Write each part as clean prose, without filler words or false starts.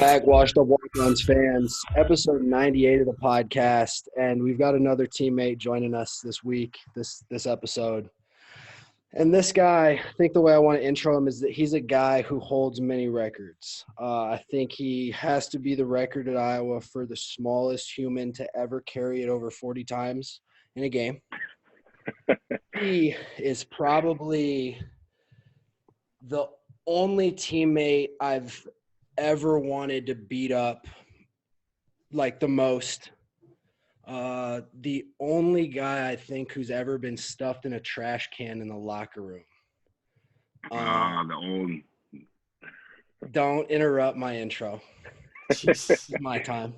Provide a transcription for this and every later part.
back, Washed Up Walkons fans. Episode 98 of the podcast, and we've got another teammate joining us this week, this episode. And this guy, I think the way I want to intro him is that he's a guy who holds many records. I think he has to be the record at Iowa for the smallest human to ever carry it over 40 times in a game. He is probably the only teammate I've ever wanted to beat up like the most. The only guy I think who's ever been stuffed in a trash can in the locker room. Don't interrupt my intro. This is my time.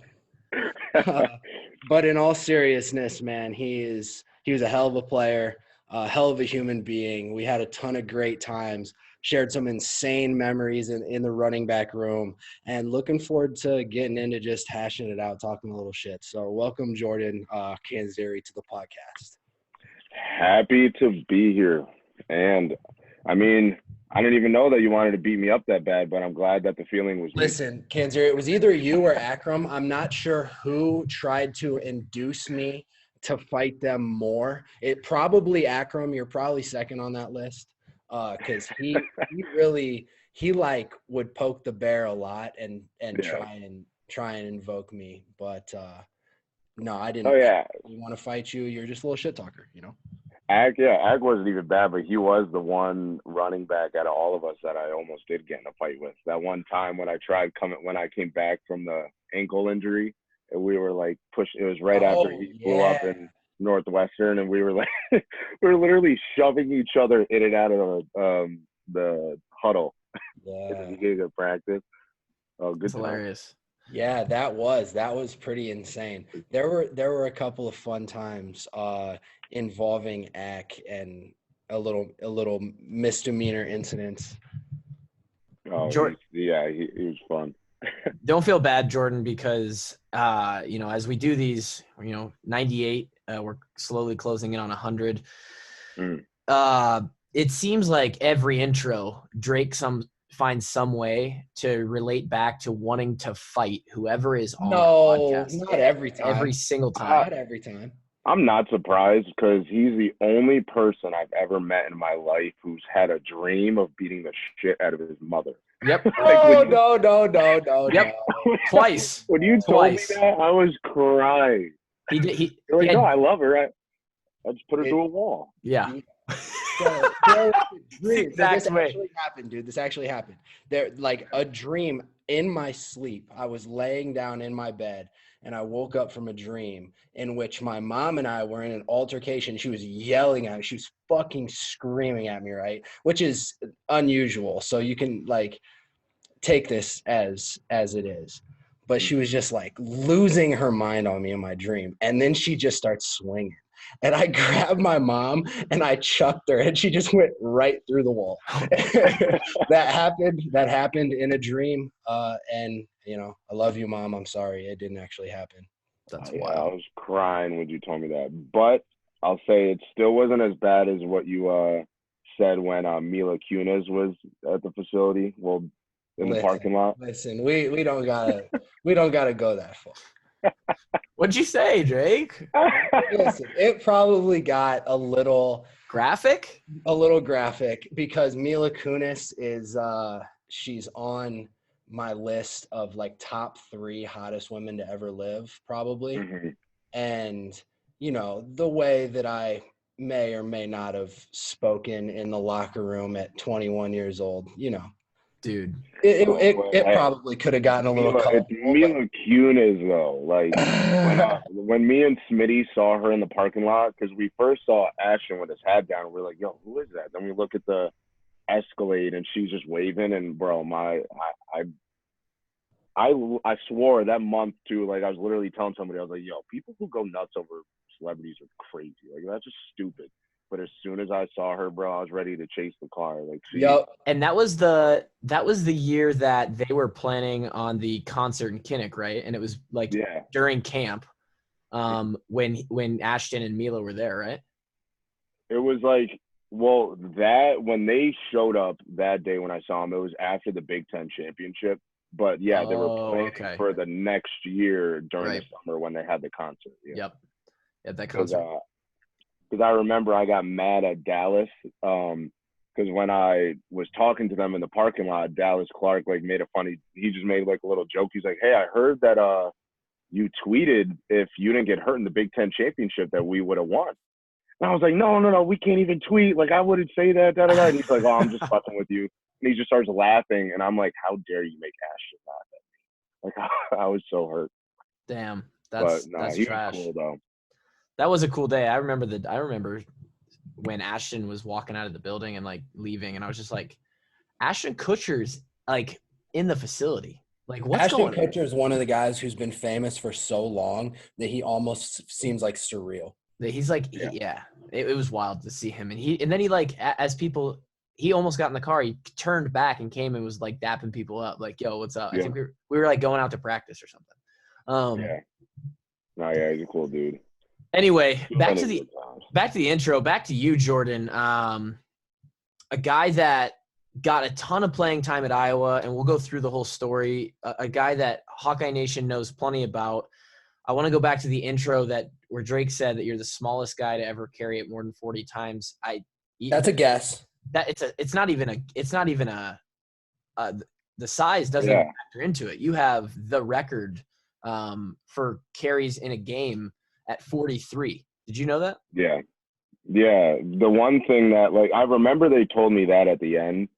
But in all seriousness, man, he was a hell of a player, a hell of a human being. We had a ton of great times, shared some insane memories in the running back room, and looking forward to getting into just hashing it out, talking a little shit. So welcome, Jordan Canzeri, to the podcast. Happy to be here. And, I mean, I didn't even know that you wanted to beat me up that bad, but I'm glad that the feeling was Listen, Canzeri, it was either you or Akram. I'm not sure who tried to induce me to fight them more. It probably Akram. You're probably second on that list. Because he like would poke the bear a lot and try and invoke me, but no, I didn't. Oh yeah, you want to fight you? You're just a little shit talker, you know. Ag wasn't even bad, but he was the one running back out of all of us that I almost did get in a fight with. That one time when I came back from the ankle injury, and we were like pushing. It was right after he blew up in Northwestern, and we were like we were literally shoving each other in and out of the huddle. Yeah, to practice. Oh, good. Hilarious. Yeah, that was pretty insane. There were a couple of fun times involving Ak and a little misdemeanor incidents. Oh, he was fun. Don't feel bad, Jordan, because as we do these, 98, we're slowly closing in on 100. It seems like every intro, Drake finds some way to relate back to wanting to fight whoever is on the podcast. Not every time. Every single time. Not every time. I'm not surprised because he's the only person I've ever met in my life who's had a dream of beating the shit out of his mother. Yep. No. Yep. Twice. When you told me that, I was crying. You're like, no, I love her. I just put her to a wall. Yeah. This actually happened. There, like a dream in my sleep. I was laying down in my bed and I woke up from a dream in which my mom and I were in an altercation. She was yelling at me. She was fucking screaming at me, right? Which is unusual. So you can like take this as it is. But she was just like losing her mind on me in my dream. And then she just starts swinging. And I grabbed my mom and I chucked her and she just went right through the wall. That happened in a dream. And I love you, Mom. I'm sorry. It didn't actually happen. That's wild. I was crying when you told me that. But I'll say it still wasn't as bad as what you said when Mila Kunis was at the facility. Well, in the parking lot. Listen, we don't gotta go that far. What'd you say, Drake? Listen, it probably got a little graphic because Mila Kunis is she's on my list of like top 3 hottest women to ever live, probably. Mm-hmm. And the way that I may or may not have spoken in the locker room at 21 years old, dude, it probably could have gotten a little colorful. It's Mila Kunis though. Like when me and Smitty saw her in the parking lot, because we first saw Ashton with his hat down, we're like, "Yo, who is that?" Then we look at the Escalade, and she's just waving. And bro, I swore that month too. Like I was literally telling somebody, I was like, "Yo, people who go nuts over celebrities are crazy. Like that's just stupid." But as soon as I saw her, bro, I was ready to chase the car. Like, yep. And that was the year that they were planning on the concert in Kinnick, right? And it was like during camp, when Ashton and Mila were there, right? It was like, that when they showed up that day when I saw them, it was after the Big Ten championship. But yeah, they were planning okay. for the next year during Right. the summer when they had the concert. Yeah. Yep, that concert. Because I remember I got mad at Dallas. Because when I was talking to them in the parking lot, Dallas Clark like made a funny. He just made like a little joke. He's like, "Hey, I heard that you tweeted if you didn't get hurt in the Big Ten championship that we would have won." And I was like, no, we can't even tweet. Like, I wouldn't say that, da, da, da. And he's like, oh, I'm just fucking with you. And he just starts laughing. And I'm like, how dare you make Ashton laugh at me? Like, I was so hurt. Damn, But that's he trash. was cool, though. That was a cool day. I remember when Ashton was walking out of the building and, like, leaving. And I was just like, Ashton Kutcher's, like, in the facility. Like, what's going on? Ashton Kutcher is one of the guys who's been famous for so long that he almost seems like surreal. He's like, it was wild to see him. And then he like, as people, he almost got in the car. He turned back and came and was like dapping people up. Like, yo, what's up? Yeah. I think we were like going out to practice or something. Yeah. No, yeah, he's a cool dude. Anyway, back to the intro, back to you, Jordan. A guy that got a ton of playing time at Iowa, and we'll go through the whole story. A guy that Hawkeye Nation knows plenty about. I want to go back to the intro where Drake said that you're the smallest guy to ever carry it more than 40 times. That's a guess. That it's not even the size doesn't even factor into it. You have the record for carries in a game at 43. Did you know that? Yeah. Yeah. The one thing that, like, I remember they told me that at the end,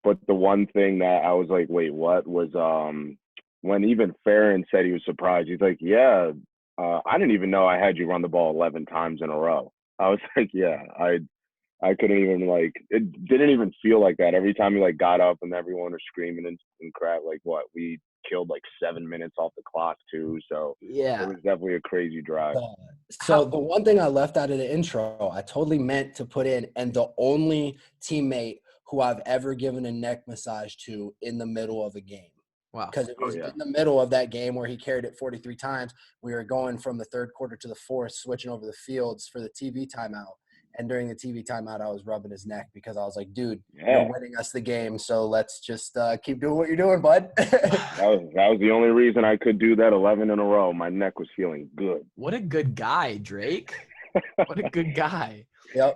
but the one thing that I was like, wait, what was when even Farron said he was surprised, he's like, yeah, I didn't even know I had you run the ball 11 times in a row. I was like, yeah, I couldn't even, like, it didn't even feel like that. Every time he, like, got up and everyone was screaming and crap, like, what, we killed, like, 7 minutes off the clock, too. So, yeah, it was definitely a crazy drive. So the one thing I left out of the intro, I totally meant to put in, and the only teammate who I've ever given a neck massage to in the middle of a game. Wow. Because it was in the middle of that game where he carried it 43 times. We were going from the third quarter to the fourth, switching over the fields for the TV timeout. And during the TV timeout, I was rubbing his neck because I was like, dude, you're winning us the game. So let's just keep doing what you're doing, bud. that was the only reason I could do that 11 in a row. My neck was feeling good. What a good guy, Drake. What a good guy. Yep.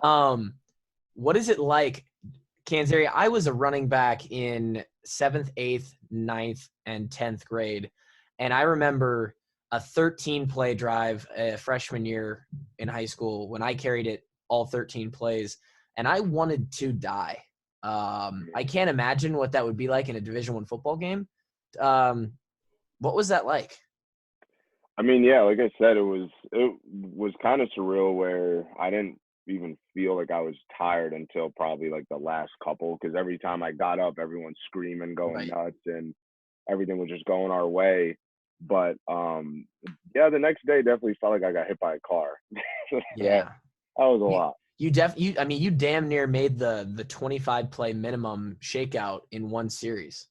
What is it like, Canzeri? I was a running back in 7th, 8th, 9th, and 10th grade. And I remember a 13-play drive freshman year in high school when I carried it all 13 plays, and I wanted to die. I can't imagine what that would be like in a Division I football game. What was that like? I mean, yeah, like I said, it was kind of surreal where I didn't even feel like I was tired until probably like the last couple, because every time I got up, everyone's screaming, going nuts, and everything was just going our way. But yeah, the next day definitely felt like I got hit by a car. Yeah. That was a lot. You damn near made the 25 play minimum shakeout in one series.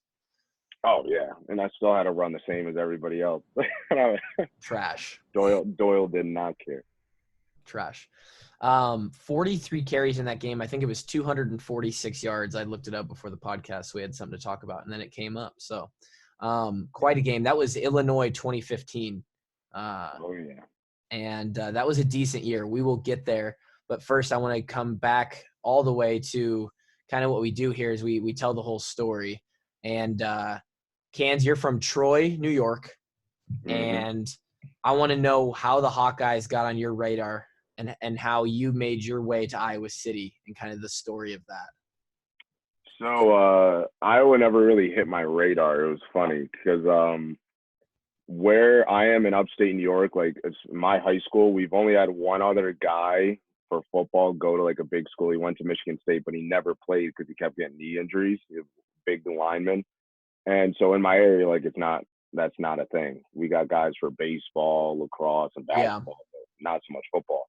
Oh yeah, and I still had to run the same as everybody else. Trash. Doyle did not care. Trash. 43 carries in that game. I think it was 246 yards. I looked it up before the podcast, so we had something to talk about, and then it came up. So quite a game. That was Illinois 2015. Oh yeah. And that was a decent year. We will get there. But first, I want to come back all the way to kind of what we do here is we tell the whole story. And Canz, you're from Troy, New York. Mm-hmm. And I want to know how the Hawkeyes got on your radar and how you made your way to Iowa City and kind of the story of that. So Iowa never really hit my radar. It was funny because where I am in upstate New York, like it's my high school, we've only had one other guy for football go to like a big school. He went to Michigan State, but he never played because he kept getting knee injuries. He was a big lineman. And so in my area, like that's not a thing. We got guys for baseball, lacrosse, and basketball, but not so much football.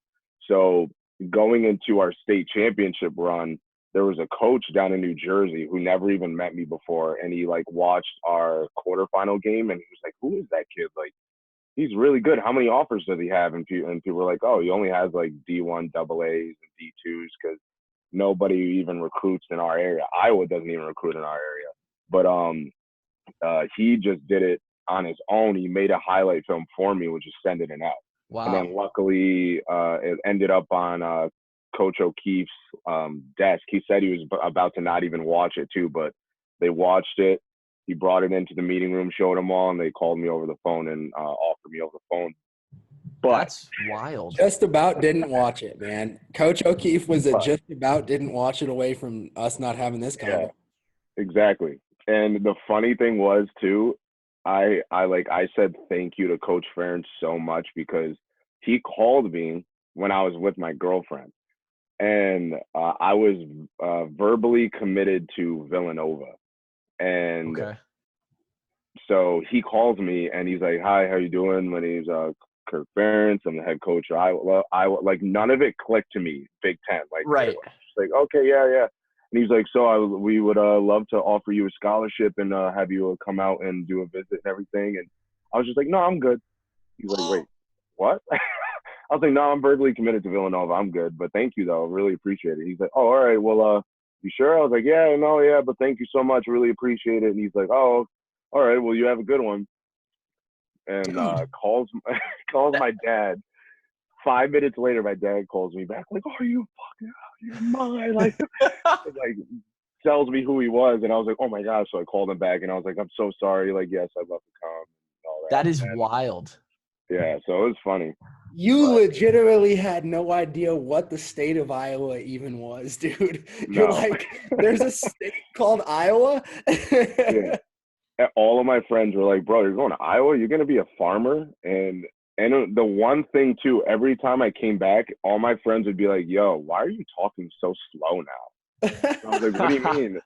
So going into our state championship run, there was a coach down in New Jersey who never even met me before. And he like watched our quarterfinal game and he was like, who is that kid? Like, he's really good. How many offers does he have? And people were like, oh, he only has like D1 AA and D2s because nobody even recruits in our area. Iowa doesn't even recruit in our area. But he just did it on his own. He made a highlight film for me, which is sending it out. Wow. And then luckily, it ended up on Coach O'Keefe's desk. He said he was about to not even watch it too, but they watched it. He brought it into the meeting room, showed them all, and they called me over the phone and offered me over the phone. But that's wild. Just about didn't watch it, man. Coach O'Keefe was just about didn't watch it away from us not having this convo. Yeah, exactly. And the funny thing was too, I said thank you to Coach Ferentz so much because he called me when I was with my girlfriend, and I was verbally committed to Villanova, and so he calls me and he's like, "Hi, how you doing? My name's Kirk Ferentz. I'm the head coach of Iowa." Like none of it clicked to me. Big Ten, like right. Like okay, yeah. And he's like, "So we would love to offer you a scholarship and have you come out and do a visit and everything." And I was just like, "No, I'm good." He's like, "Wait, what?" I was like, "No, I'm verbally committed to Villanova. I'm good, but thank you though. Really appreciate it." He's like, "Oh, all right. Well, you sure?" I was like, "Yeah, no, yeah, but thank you so much. Really appreciate it." And he's like, "Oh, all right. Well, you have a good one." And calls my dad. 5 minutes later, my dad calls me back like, "Are you fucking out of your mind?" Like tells me who he was, and I was like, "Oh my gosh!" So I called him back, and I was like, "I'm so sorry. Like, yes, I'd love to come." And all that. That is wild. Yeah, so it was funny. You legitimately had no idea what the state of Iowa even was, dude. No. You're like, there's a state called Iowa? Yeah. All of my friends were like, "Bro, you're going to Iowa? You're going to be a farmer?" And the one thing, too, every time I came back, all my friends would be like, "Yo, why are you talking so slow now?" And I was like, "What do you mean?"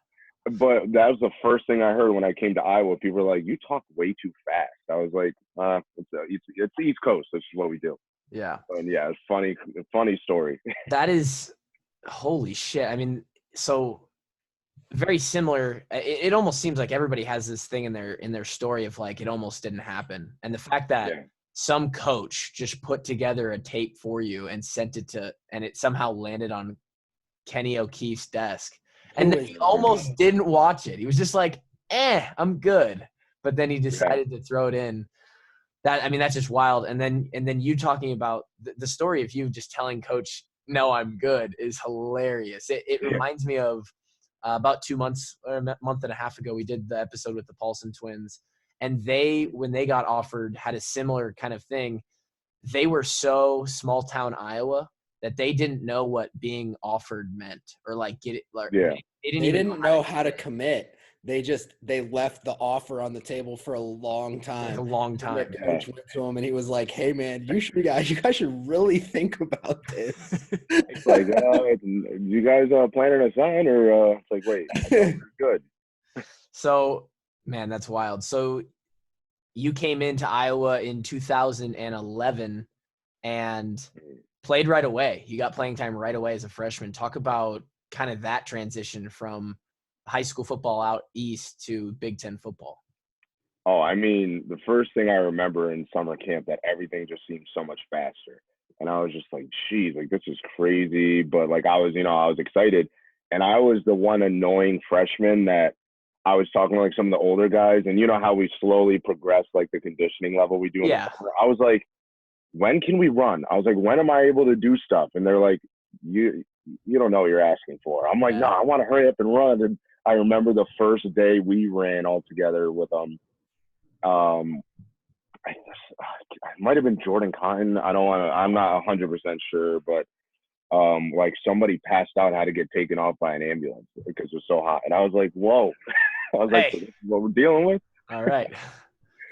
But that was the first thing I heard when I came to Iowa. People were like, "You talk way too fast." I was like, it's the East Coast. That's what we do. Yeah. And yeah, it's funny story. That is holy shit. I mean, so very similar. It almost seems like everybody has this thing in their story of like it almost didn't happen. And the fact that some coach just put together a tape for you and sent it and it somehow landed on Kenny O'Keefe's desk. And then he almost didn't watch it. He was just like, I'm good. But then he decided to throw it in. That's just wild. And then you talking about the story of you just telling coach, "No, I'm good," is hilarious. It reminds me of about 2 months or a month and a half ago, we did the episode with the Paulson twins, and when they got offered, had a similar kind of thing. They were so small town Iowa that they didn't know what being offered meant or like get it. Like, they didn't know how to commit. They left the offer on the table for a long time. Like a long time. Their coach went to him and he was like, "Hey man, you guys should really think about this." It's like, you guys planning a sign or it's like, wait, we're good. So, man, that's wild. So you came into Iowa in 2011 and played right away. You got playing time right away as a freshman. Talk about kind of that transition from high school football out east to Big Ten football. Oh, I mean, the first thing I remember in summer camp that everything just seemed so much faster. And I was just like, geez, like this is crazy. But like I was excited. And I was the one annoying freshman that I was talking to like some of the older guys. And you know how we slowly progress like the conditioning level we do in the summer? I was like, when can we run? I was like, when am I able to do stuff? And they're like, you don't know what you're asking for. I'm like, no, I want to hurry up and run. And I remember the first day we ran all together with it might have been Jordan Cotton. I'm not 100% sure, but like somebody passed out, had to get taken off by an ambulance because it was so hot. And I was like, whoa. I was like, this is what we're dealing with? All right.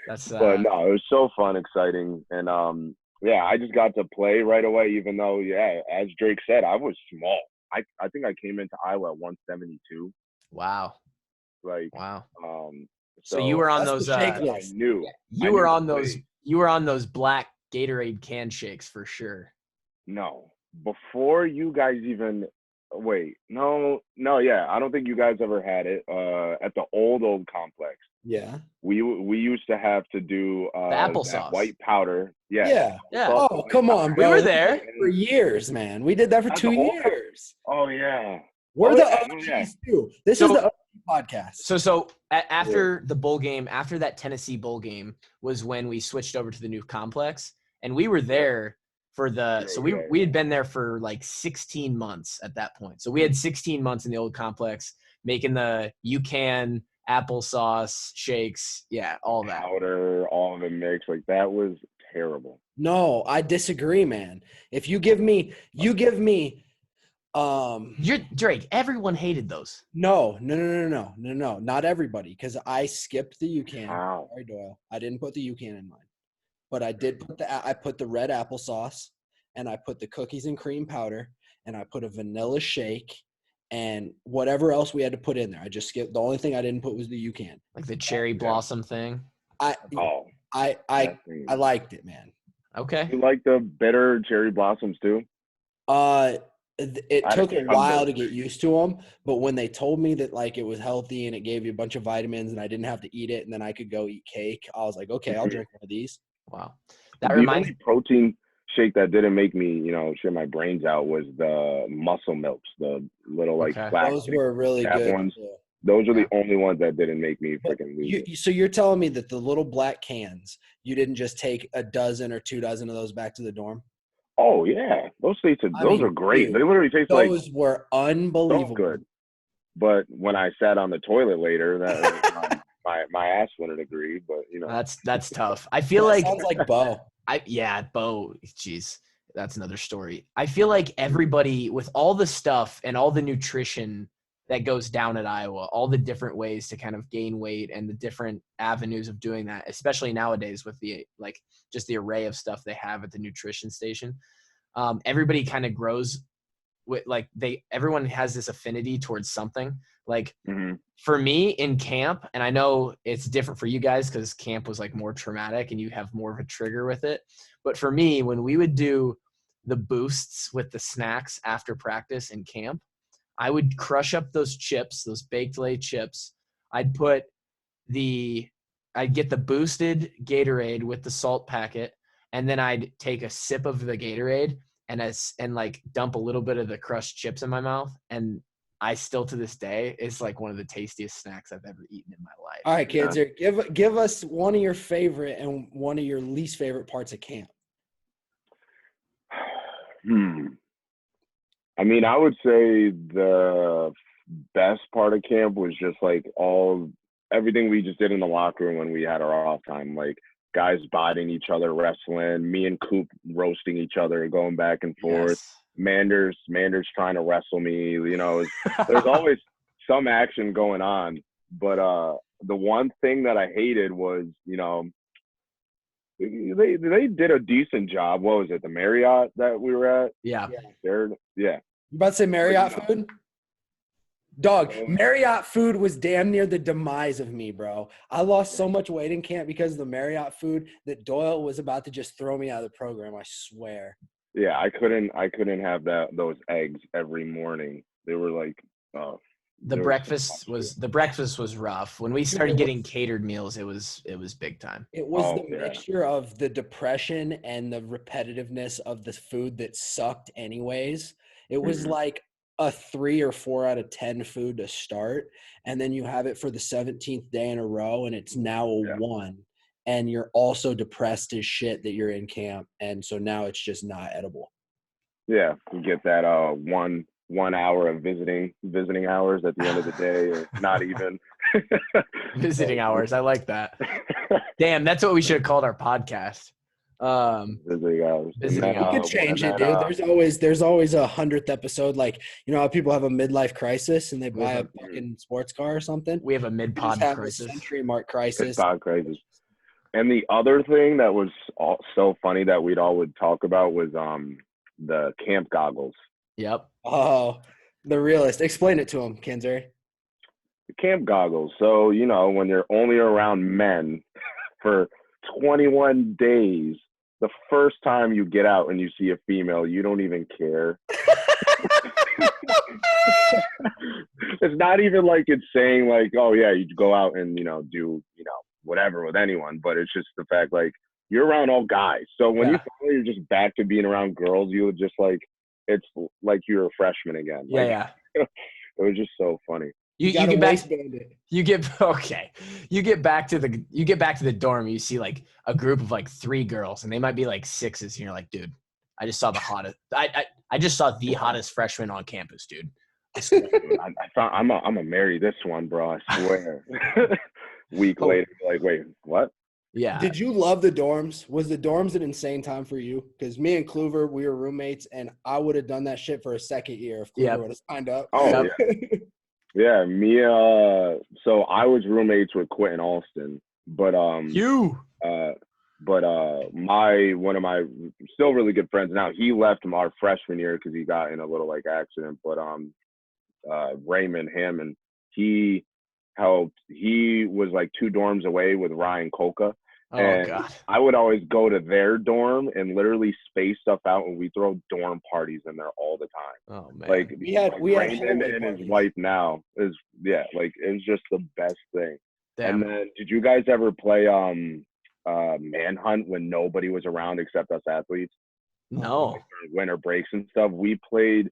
That's but no, it was so fun, exciting. And I just got to play right away, even though, as Drake said, I was small. I think I came into Iowa at 172. Wow. Like, wow. So you were on those. I knew. You were on those. You were on those black Gatorade can shakes for sure. No, before you guys even. Wait, no, yeah. I don't think you guys ever had it at the old complex. Yeah. We used to have to do the applesauce, white powder. Yeah. Oh, come on, bro. We were there for years, man. We did that for 2 years. Oh yeah. We're the OGs too. This is the podcast. So after the bowl game, after that Tennessee bowl game was when we switched over to the new complex, and we were there for we had been there for like 16 months at that point. So we had 16 months in the old complex making the UCAN applesauce shakes, all that powder, all of it mixed. Like that was terrible. No, I disagree, man. If you give me You're Drake, everyone hated those. No, not everybody, because I skipped the UCAN. Wow. Sorry, Doyle. I didn't put the UCAN in mine, but I did put the red applesauce, and I put the cookies and cream powder, and I put a vanilla shake, and whatever else we had to put in there. I just skipped. The only thing I didn't put was the UCAN, like the cherry blossom thing. I liked it, man. Okay. You like the bitter cherry blossoms too? It took a while to get used to them, but when they told me that like it was healthy and it gave you a bunch of vitamins and I didn't have to eat it and then I could go eat cake, I was like, okay, I'll drink one of these. Wow. The only protein shake that didn't make me, shit my brains out was the muscle milks, the little plastic. Those were really good ones. Those are the only ones that didn't make me freaking lose it. So you're telling me that the little black cans, you didn't just take a dozen or 2 dozen of those back to the dorm? Oh yeah, those are great. Dude, they literally taste like those were unbelievable. So good. But when I sat on the toilet later, that my ass wouldn't agree. But that's tough. I feel like sounds like Bo. Bo. Jeez, that's another story. I feel like everybody with all the stuff and all the nutrition that goes down at Iowa, all the different ways to kind of gain weight and the different avenues of doing that, especially nowadays with the just the array of stuff they have at the nutrition station. Everybody kind of grows with everyone has this affinity towards something. For me in camp, and I know it's different for you guys because camp was like more traumatic and you have more of a trigger with it. But for me, when we would do the boosts with the snacks after practice in camp, I would crush up those chips, those baked lay chips. I'd get the boosted Gatorade with the salt packet, and then I'd take a sip of the Gatorade and dump a little bit of the crushed chips in my mouth. And I still to this day, it's like one of the tastiest snacks I've ever eaten in my life. All right, kids, give us one of your favorite and one of your least favorite parts of camp. I mean, I would say the best part of camp was just everything we just did in the locker room when we had our off time, like guys biting each other, wrestling, me and Coop roasting each other, going back and forth. Yes. Manders trying to wrestle me. There's always some action going on. But the one thing that I hated was, they did a decent job. What was it? The Marriott that we were at? Yeah. Yeah. You about to say Marriott food? Dog, Marriott food was damn near the demise of me, bro. I lost so much weight in camp because of the Marriott food that Doyle was about to just throw me out of the program, I swear. Yeah, I couldn't have those eggs every morning. They were like the breakfast was rough. When we started getting catered meals, it was big time. It was mixture of the depression and the repetitiveness of the food that sucked anyways. It was like a 3 or 4 out of 10 food to start, and then you have it for the 17th day in a row, and it's now a 1. And you're also depressed as shit that you're in camp, and so now it's just not edible. Yeah, you get that 1 hour of visiting hours at the end of the day, or not even visiting hours. I like that. Damn, that's what we should have called our podcast. Visiting hours. You could change it, dude. There's always a 100th episode. Like, how people have a midlife crisis and they buy a fucking sports car or something. We have a mid-pod crisis. Century mark crisis. Mid-pod crisis. And the other thing that was so funny that we'd all would talk about was the camp goggles. Yep. Oh, the realist. Explain it to him, Canzeri. The camp goggles. So, when you're only around men for 21 days, the first time you get out and you see a female, you don't even care. It's not even like it's saying like, oh yeah, you go out and, do, whatever with anyone, but it's just the fact like you're around all guys. So when you finally you're just back to being around girls, you would just it's like you're a freshman again. Yeah. It was just so funny. You gotta get back. waistband it. You get back to the dorm. You see like a group of like 3 girls, and they might be like 6s, and you're like, dude, I just saw the hottest. I just saw the hottest freshman on campus, dude. I swear. I'm a marry this one, bro. I swear. Week later, like, wait, what? Yeah. Did you love the dorms? Was the dorms an insane time for you? Because me and Kluver, we were roommates, and I would have done that shit for a second year if Kluver would have signed up. Oh, yeah. Yeah, me. So I was roommates with Quentin Alston, but one of my still really good friends now. He left our freshman year because he got in a little like accident. But Raymond Hammond, he helped. He was like 2 dorms away with Ryan Kolka. Oh, God. I would always go to their dorm and literally space stuff out, and we throw dorm parties in there all the time. Oh, man. Like we had Raymond and his wife now is like it was just the best thing. Damn. And then did you guys ever play Manhunt when nobody was around except us athletes? No. Like winter breaks and stuff. We played.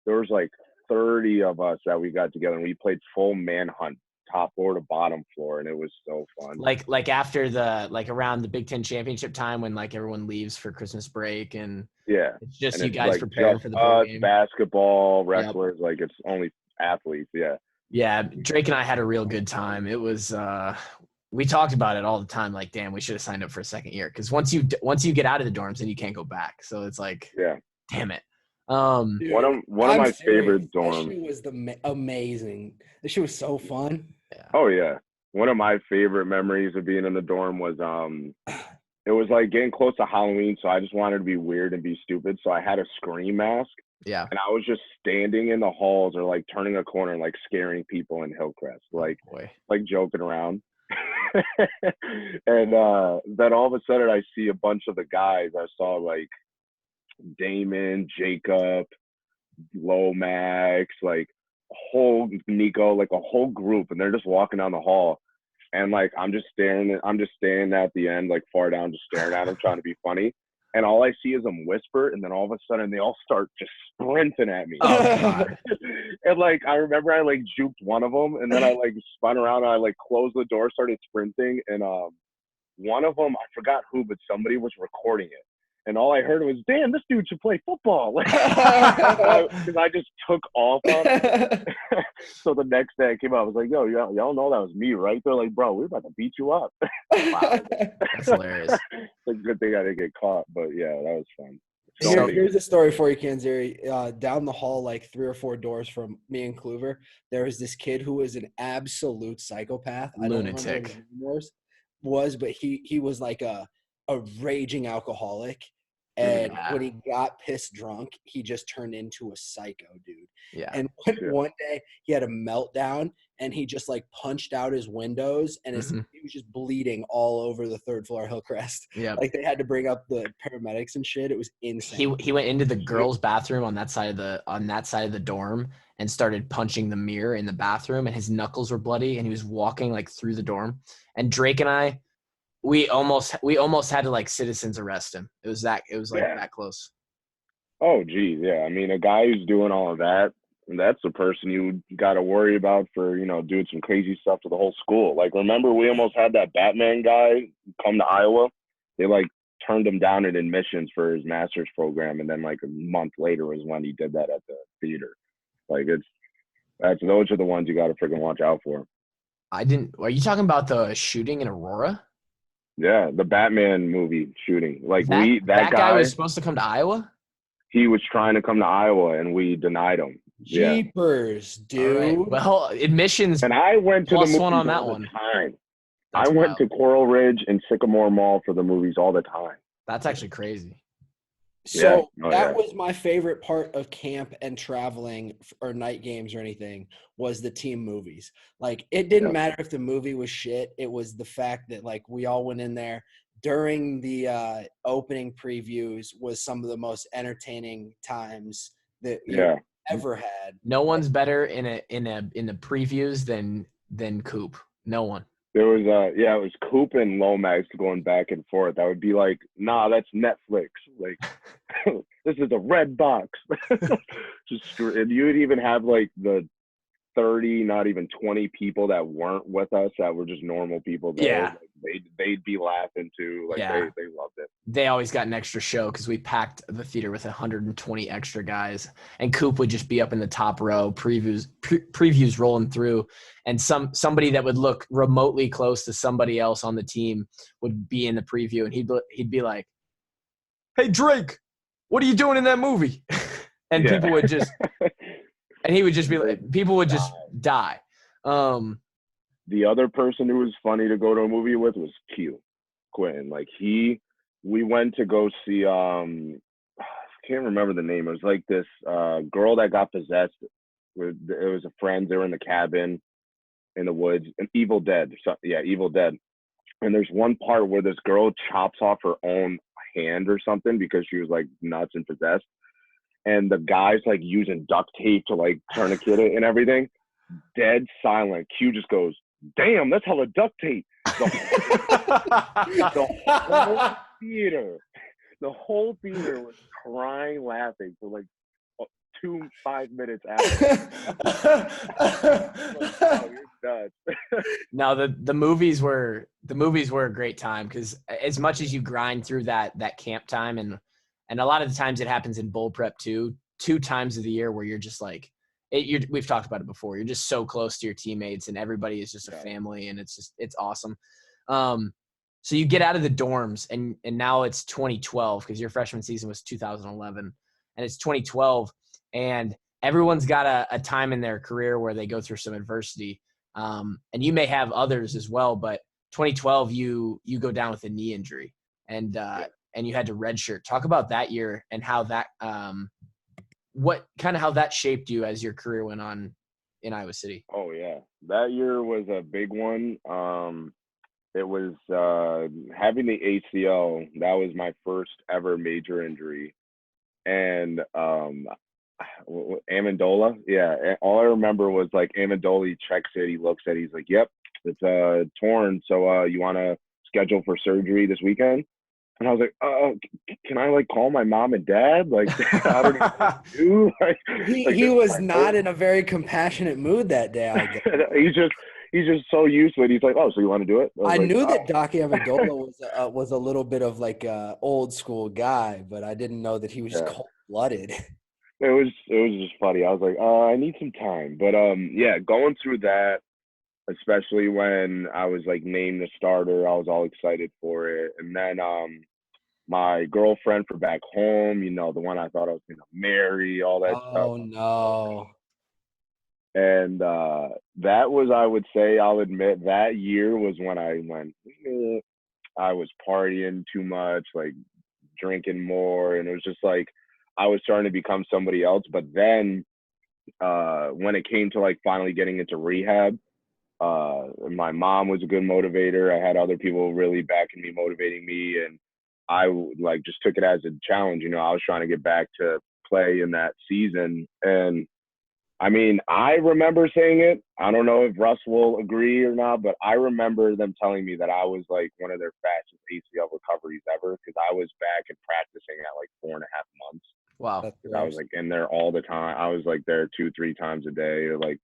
There was like 30 of us that we got together, and we played full Manhunt, top floor to bottom floor, and it was so fun. Like after around the Big Ten championship time when like everyone leaves for Christmas break, and it's just you guys like preparing for the bowl game. Basketball, wrestlers, like it's only athletes. Yeah, Drake and I had a real good time. It was we talked about it all the time. Like, damn, we should have signed up for a second year, because once you get out of the dorms, then you can't go back. So it's like, damn it. Dude, one of my favorite dorms. That shit was amazing. This shit was so fun. Yeah. Oh yeah, one of my favorite memories of being in the dorm was it was like getting close to Halloween, so I just wanted to be weird and be stupid. So I had a scream mask. Yeah. And I was just standing in the halls or like turning a corner and like scaring people in Hillcrest, like joking around. And then all of a sudden I see a bunch of the guys. I saw like Damon, Jacob, Lomax, like a whole Nico, like a whole group, and they're just walking down the hall. And like I'm just standing at the end, like far down, just staring at them, trying to be funny. And all I see is them whisper, and then all of a sudden they all start just sprinting at me. Oh, God. And like I remember I like juked one of them, and then I like spun around and I like closed the door, started sprinting, and one of them, I forgot who, but somebody was recording it. And all I heard was, "Damn, this dude should play football." Because I just took off on it. So the next day I came out, I was like, "Yo, y'all know that was me, right?" They're like, "Bro, we're about to beat you up." Wow. That's hilarious. It's a good thing I didn't get caught, but yeah, that was fun. Here's a story for you, Canzeri. Down the hall, like 3 or 4 doors from me and Kluver, there was this kid who was an absolute psychopath. Lunatic. I don't remember what his name was, but he was like a raging alcoholic. And when he got pissed drunk, he just turned into a psycho, dude. Yeah. And one day he had a meltdown, and he just like punched out his windows, and he was just bleeding all over the 3rd floor of Hillcrest. Yeah. Like they had to bring up the paramedics and shit. It was insane. He went into the girls' bathroom on that side of the dorm and started punching the mirror in the bathroom, and his knuckles were bloody, and he was walking like through the dorm. And Drake and I, we almost had to like citizens arrest him. It was that close. Oh geez, yeah. I mean, a guy who's doing all of that, that's the person you got to worry about for, doing some crazy stuff to the whole school. Like, remember we almost had that Batman guy come to Iowa? They like turned him down in admissions for his master's program, and then like a month later was when he did that at the theater. Like those are the ones you got to freaking watch out for. Are you talking about the shooting in Aurora? Yeah, the Batman movie shooting. Like that guy was supposed to come to Iowa? He was trying to come to Iowa, and we denied him. Jeepers, dude. Right. Well, admissions. And I went to the movies one on that all one. the time. That's I went wild. to Coral Ridge and Sycamore Mall for the movies all the time. That's actually crazy. So that was my favorite part of camp and traveling or night games or anything was the team movies. Like it didn't matter if the movie was shit. It was the fact that like we all went in there during the opening previews was some of the most entertaining times that you ever had. No one's better in the previews than Coop. No one. There was it was Coop and Lomax going back and forth. I would be like, nah, that's Netflix. Like this is a red box. And you would even have like the 30, not even 20 people that weren't with us that were just normal people there. Yeah. Like, they'd be laughing too. Like Yeah. they loved it. They always got an extra show because we packed the theater with 120 extra guys, and Coop would just be up in the top row, previews rolling through, and somebody that would look remotely close to somebody else on the team would be in the preview, and he'd be like, "Hey Drake, what are you doing in that movie?" And people would just, and he would just be like, people would just die. The other person who was funny to go to a movie with was Quentin. Like we went to go see I can't remember the name. It was like this girl that got possessed. It was a friend. They were in the cabin in the woods. And Evil Dead. Evil Dead. And there's one part where this girl chops off her own hand or something because she was like nuts and possessed. And the guy's like using duct tape to like tourniquet it and everything. Dead silent. Q just goes, "Damn, that's hella duct tape." The whole theater was crying, laughing for like 5 minutes after. Like, oh, you're nuts. No, the movies were a great time because as much as you grind through that camp time, and a lot of the times it happens in bowl prep too, 2 times of the year where you're just like, we've talked about it before. You're just so close to your teammates, and everybody is just a family, and it's awesome. So you get out of the dorms, and now it's 2012 because your freshman season was 2011, and it's 2012, and everyone's got a time in their career where they go through some adversity, and you may have others as well. But 2012, you go down with a knee injury, and you had to redshirt. Talk about that year and how that how that shaped you as your career went on in Iowa City. Oh yeah, that year was a big one. It was having the ACL. That was my first ever major injury, and Amendola. Yeah, all I remember was like Amendola checks it. He looks at it. He's like, "Yep, it's torn. So you want to schedule for surgery this weekend?" And I was like, can I like call my mom and dad? Like, I don't know what to do. He was not in a very compassionate mood that day, I guess. He's just so used to it. He's like, oh, so you want to do it? I knew that Doc Amendola was a little bit of like a old school guy, but I didn't know that he was just cold-blooded. It was just funny. I was like, I need some time. But yeah, going through that, especially when I was like named the starter, I was all excited for it. And then my girlfriend for back home, the one I thought I was gonna marry, all that stuff. Oh no. And that was, I would say, I'll admit, that year was when I went, I was partying too much, like drinking more, and it was just like I was starting to become somebody else. But then when it came to like finally getting into rehab, my mom was a good motivator. I had other people really backing me, motivating me, and I like just took it as a challenge. I was trying to get back to play in that season. And I mean, I remember saying it. I don't know if Russ will agree or not, but I remember them telling me that I was like one of their fastest ACL recoveries ever because I was back and practicing at like 4.5 months. Wow. I was like in there all the time. I was like there 2-3 times a day, or like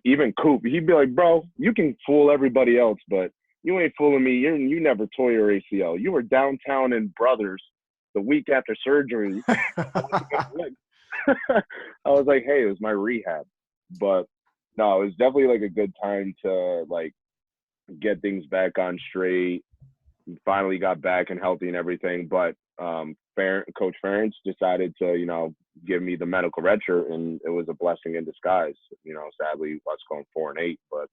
even Coop. He'd be like, bro, you can fool everybody else, but you ain't fooling me. You never tore your ACL. You were downtown in Brothers the week after surgery. I was like, hey, it was my rehab. But no, it was definitely like a good time to like get things back on straight. Finally got back and healthy and everything. But Coach Ferentz decided to, give me the medical red shirt, and it was a blessing in disguise. Sadly, us going 4-8, but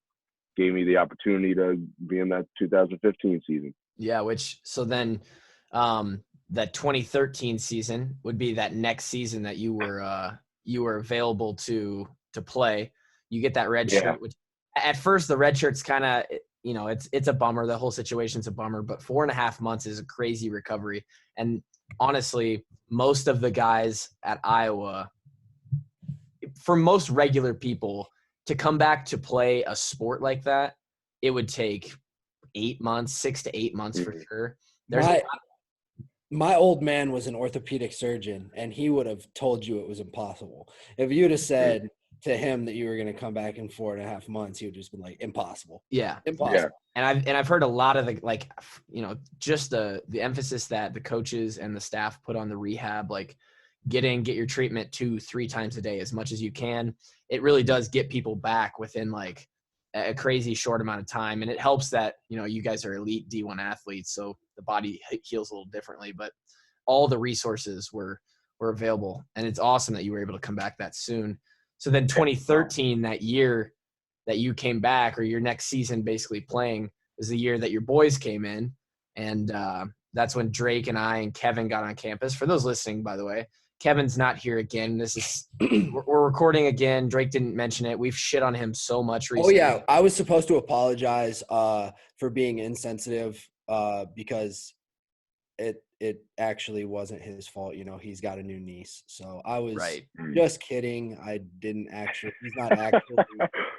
gave me the opportunity to be in that 2015 season. Yeah, so then that 2013 season would be that next season that you were available to play. You get that red shirt, which at first the red shirt's kind of, it's a bummer. The whole situation's a bummer, but 4.5 months is a crazy recovery. And honestly, most of the guys at Iowa, for most regular people, to come back to play a sport like that, it would take 8 months, 6 to 8 months for sure. My old man was an orthopedic surgeon, and he would have told you it was impossible. If you'd have said, to him that you were going to come back in 4.5 months, he would just been like, impossible. Yeah. Impossible. And I've heard a lot of the, like, just the emphasis that the coaches and the staff put on the rehab, like get your treatment 2-3 times a day as much as you can. It really does get people back within like a crazy short amount of time. And it helps that, you guys are elite D1 athletes, so the body heals a little differently, but all the resources were available. And it's awesome that you were able to come back that soon. So then 2013, that year that you came back, or your next season basically playing, was the year that your boys came in. And that's when Drake and I and Kevin got on campus. For those listening, by the way, Kevin's not here again. This is we're recording again. Drake didn't mention it. We've shit on him so much recently. Oh yeah, I was supposed to apologize for being insensitive because it actually wasn't his fault. He's got a new niece, so I was just kidding. I didn't actually. He's not actually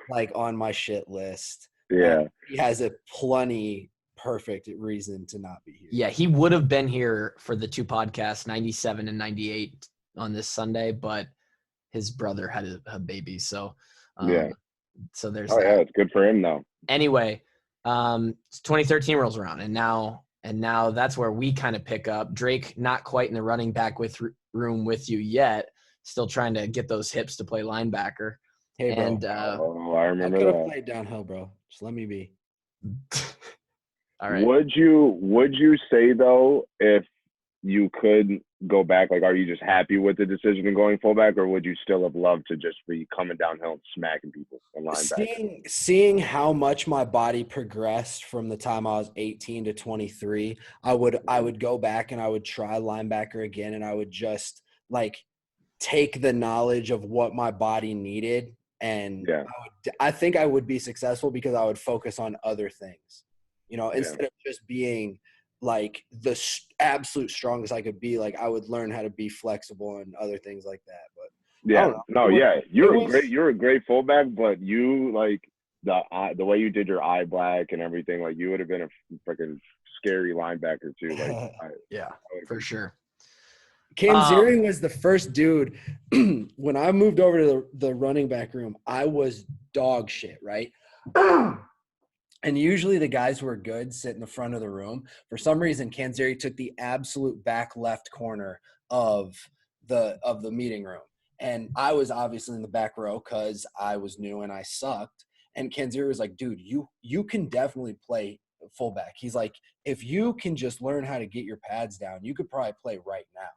like on my shit list. Yeah, he has a plenty perfect reason to not be here. Yeah, he would have been here for the 2 podcasts, 97 and 98 on this Sunday, but his brother had a baby. So, so there's that. Yeah, it's good for him though. Anyway, 2013 rolls around, and now that's where we kind of pick up. Drake, not quite in the running back room with you yet, still trying to get those hips to play linebacker. Hey, bro. And I remember I could have that. played downhill, bro. Just let me be. All right. Would you say though, if you could go back, like, are you just happy with the decision of going fullback, or would you still have loved to just be coming downhill and smacking people and linebacker? Seeing how much my body progressed from the time I was 18 to 23, I would go back and I would try linebacker again, and I would just like take the knowledge of what my body needed, and I think I would be successful because I would focus on other things. Instead of just being like the absolute strongest I could be, like I would learn how to be flexible and other things like that. But you're a great fullback, but you like the way you did your eye black and everything, like you would have been a freaking scary linebacker too. Like, for sure. Canzeri was the first dude. When I moved over to the running back room, I was dog shit, right? And usually the guys who are good sit in the front of the room. For some reason, Canzeri took the absolute back left corner of the meeting room. And I was obviously in the back row because I was new and I sucked. And Canzeri was like, dude, you can definitely play fullback. He's like, if you can just learn how to get your pads down, you could probably play right now.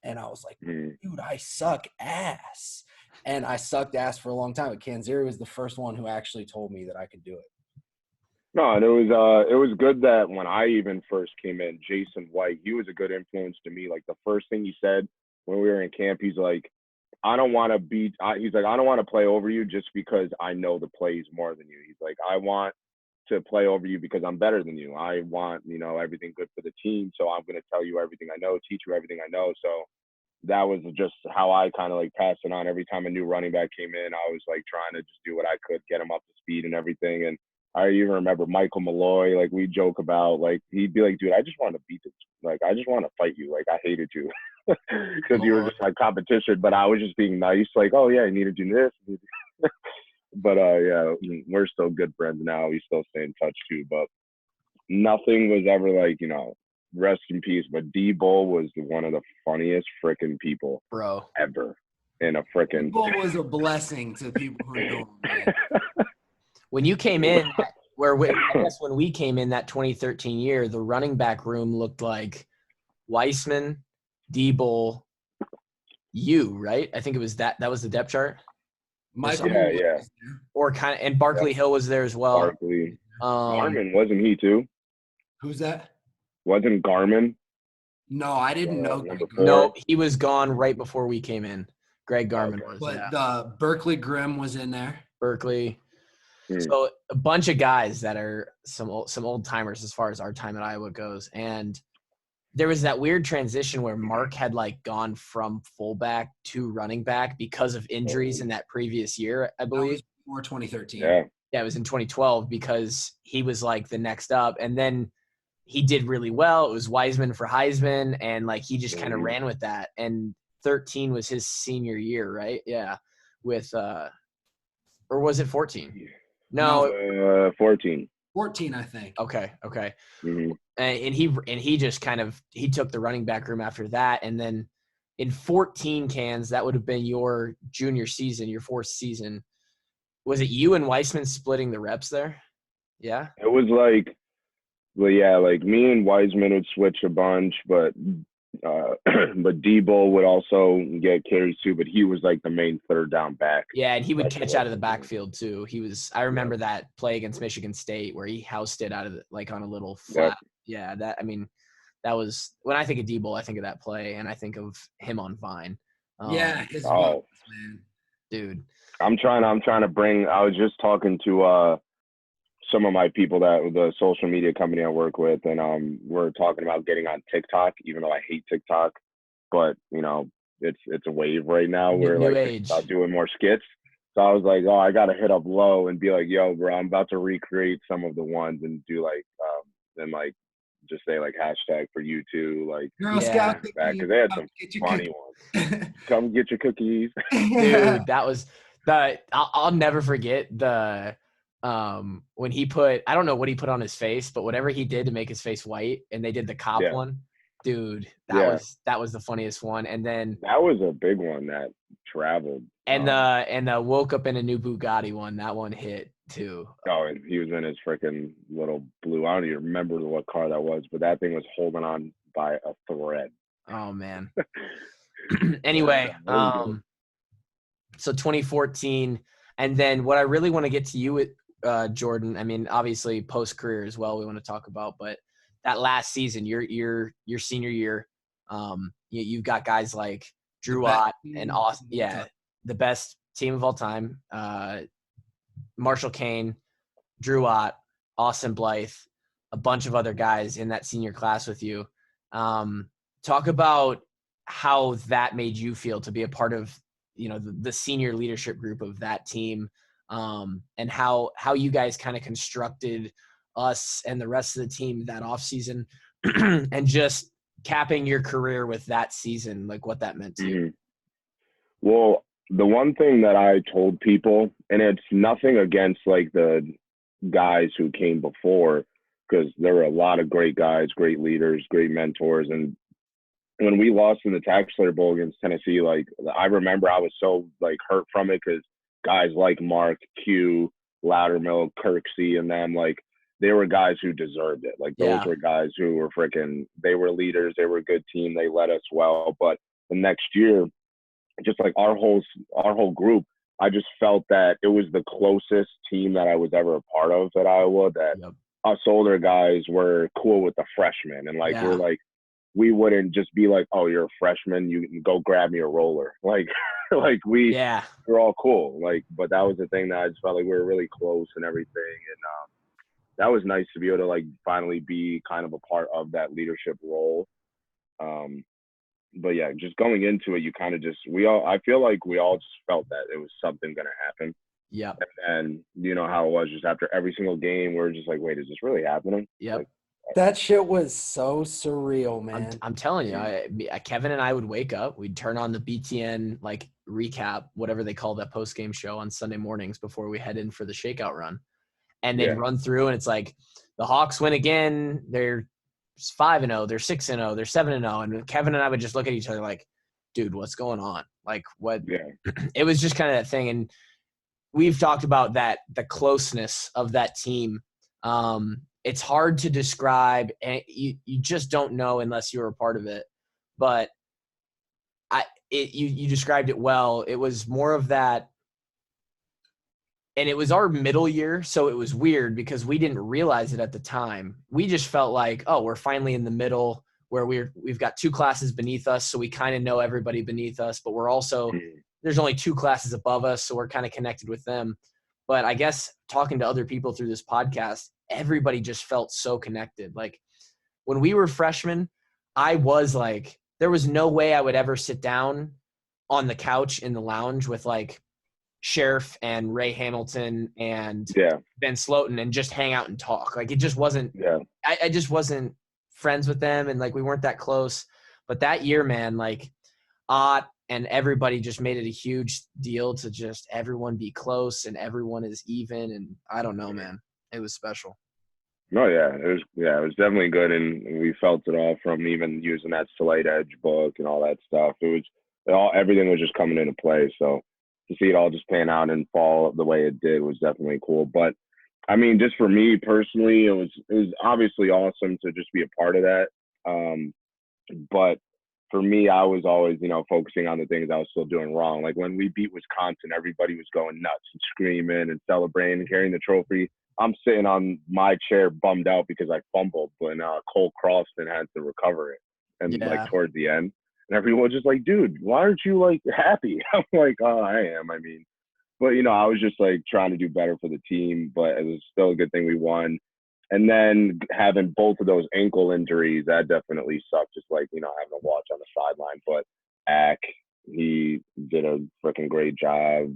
And I was like, dude, I suck ass. And I sucked ass for a long time. But Canzeri was the first one who actually told me that I could do it. No, and it was good that when I even first came in, Jason White, he was a good influence to me. Like the first thing he said when we were in camp, he's like, I don't want to play over you just because I know the plays more than you. He's like, I want to play over you because I'm better than you. I want, everything good for the team. So I'm going to tell you everything I know, teach you everything I know. So that was just how I kind of like passed it on. Every time a new running back came in, I was like trying to just do what I could, get him up to speed and everything. And I even remember Michael Malloy, like we joke about, like he'd be like, dude, I just want to beat this. Like, I just want to fight you. Like, I hated you because you were just like competition, but I was just being nice. Like, oh yeah, I need to do this. But we're still good friends now. We still stay in touch too, but nothing was ever like, rest in peace. But D-Bull was one of the funniest freaking people ever in a freaking. D-Bull was a blessing to people who know him, man. When you came in, when we came in that 2013 year, the running back room looked like Weissman, D-Bull, you, right? I think it was that was the depth chart. Michael, or kind of, and Barkley Hill was there as well. Barkley, Garmin, wasn't he too? Who's that? Wasn't Garmin? No, I didn't know. No, he was gone right before we came in. Greg Garmin was. But Berkeley Grimm was in there. Berkeley. So a bunch of guys that are some old timers as far as our time at Iowa goes. And there was that weird transition where Mark had like gone from fullback to running back because of injuries in that previous year, I believe. Or 2013. Yeah, it was in 2012 because he was like the next up. And then he did really well. It was Weissman for Heisman. And like he just kind of ran with that. And 13 was his senior year, right? Yeah. with or was it 14? No, 14. 14, I think. Okay. Mm-hmm. And he just kind of he took the running back room after that, and then in 14 cans, that would have been your junior season, your fourth season. Was it you and Weissman splitting the reps there? Yeah. It was like, well, yeah, like me and Wiseman would switch a bunch, but Debo would also get carries too. But he was like the main third down back. Yeah, and he would catch out of the backfield too. He was. I remember that play against Michigan State where he housed it out of like on a little flat. Yep. Yeah, that was when I think of Debo, I think of that play, and I think of him on Vine. His man, dude. I'm trying to bring. I was just talking to some of my people that the social media company I work with, and we're talking about getting on TikTok, even though I hate TikTok, but it's a wave right now where like about doing more skits. So I was like, oh, I gotta hit up Low and be like, yo, bro, I'm about to recreate some of the ones and do like and like just say like hashtag for you too, like Girl Scout because they had some funny ones. Come get your cookies, dude. That was I'll never forget the when he put, I don't know what he put on his face, but whatever he did to make his face white, and they did the cop one, dude. That was the funniest one. And then that was a big one that traveled. And the woke up in a new Bugatti one, that one hit too. Oh, and he was in his freaking little blue. I don't even remember what car that was, but that thing was holding on by a thread. Oh man. Anyway, so 2014, and then what I really want to get to you with Jordan. I mean, obviously post career as well. We want to talk about, but that last season, your senior year, you've got guys like Drew Ott and Austin. Yeah, the best team of all time. Marshall Kane, Drew Ott, Austin Blythe, a bunch of other guys in that senior class with you. Talk about how that made you feel to be a part of, the senior leadership group of that team, and how you guys kind of constructed us and the rest of the team that off season, and just capping your career with that season, like what that meant to you. Well, the one thing that I told people, and it's nothing against like the guys who came before, because there were a lot of great guys, great leaders, great mentors. And when we lost in the Tax Slayer Bowl against Tennessee, like I remember I was so like hurt from it, because guys like Mark, Q, Loudermilk, Kirksey, and them, like they were guys who deserved it. Like those were guys who were they were leaders, they were a good team, they led us well. But the next year, just like our whole group, I just felt that it was the closest team that I was ever a part of at Iowa, that us older guys were cool with the freshmen. And like, we're like, we wouldn't just be like, oh, you're a freshman, you can go grab me a roller. Like, we're all cool. Like, but that was the thing that I just felt like we were really close and everything. And that was nice to be able to like finally be kind of a part of that leadership role. But yeah, just going into it, you kind of just, I feel like we all just felt that it was something going to happen. Yeah. And you know how it was, just after every single game, we're just like, wait, is this really happening? Yeah. Like, that shit was so surreal, man. I'm telling you, Kevin and I would wake up, we'd turn on the BTN like recap, whatever they call that post game show on Sunday mornings before we head in for the shakeout run, and they'd run through, and it's like the Hawks win again. They're 5-0, they're 6-0, they're 7-0, and Kevin and I would just look at each other like, dude, what's going on? Like what? Yeah. It was just kind of that thing, and we've talked about that, the closeness of that team. It's hard to describe, and you just don't know unless you're a part of it. But you described it well. It was more of that, and it was our middle year, so it was weird because we didn't realize it at the time. We just felt like, oh, we're finally in the middle where we've got two classes beneath us, so we kind of know everybody beneath us, but we're also there's only two classes above us, so we're kind of connected with them. But I guess talking to other people through this podcast, everybody just felt so connected. Like when we were freshmen, I was like, there was no way I would ever sit down on the couch in the lounge with like Sheriff and Ray Hamilton and Ben Slotin and just hang out and talk. Like it just wasn't, I just wasn't friends with them, and like we weren't that close. But that year, man, like Ott, and everybody just made it a huge deal to just everyone be close and everyone is even. And I don't know, man, it was special. No, it was definitely good, and we felt it all from even using that Slight Edge book and all that stuff. Everything was just coming into play. So to see it all just pan out and fall the way it did was definitely cool. But I mean, just for me personally, it was obviously awesome to just be a part of that. But for me, I was always, focusing on the things I was still doing wrong. Like when we beat Wisconsin, everybody was going nuts and screaming and celebrating and carrying the trophy. I'm sitting on my chair bummed out because I fumbled when Cole Crofton had to recover it and towards the end. And everyone was just like, dude, why aren't you like happy? I'm like, oh, I am. I mean, but I was just like trying to do better for the team, but it was still a good thing we won. And then having both of those ankle injuries, that definitely sucked. Just like, having to watch on the sideline. But Ack, he did a freaking great job.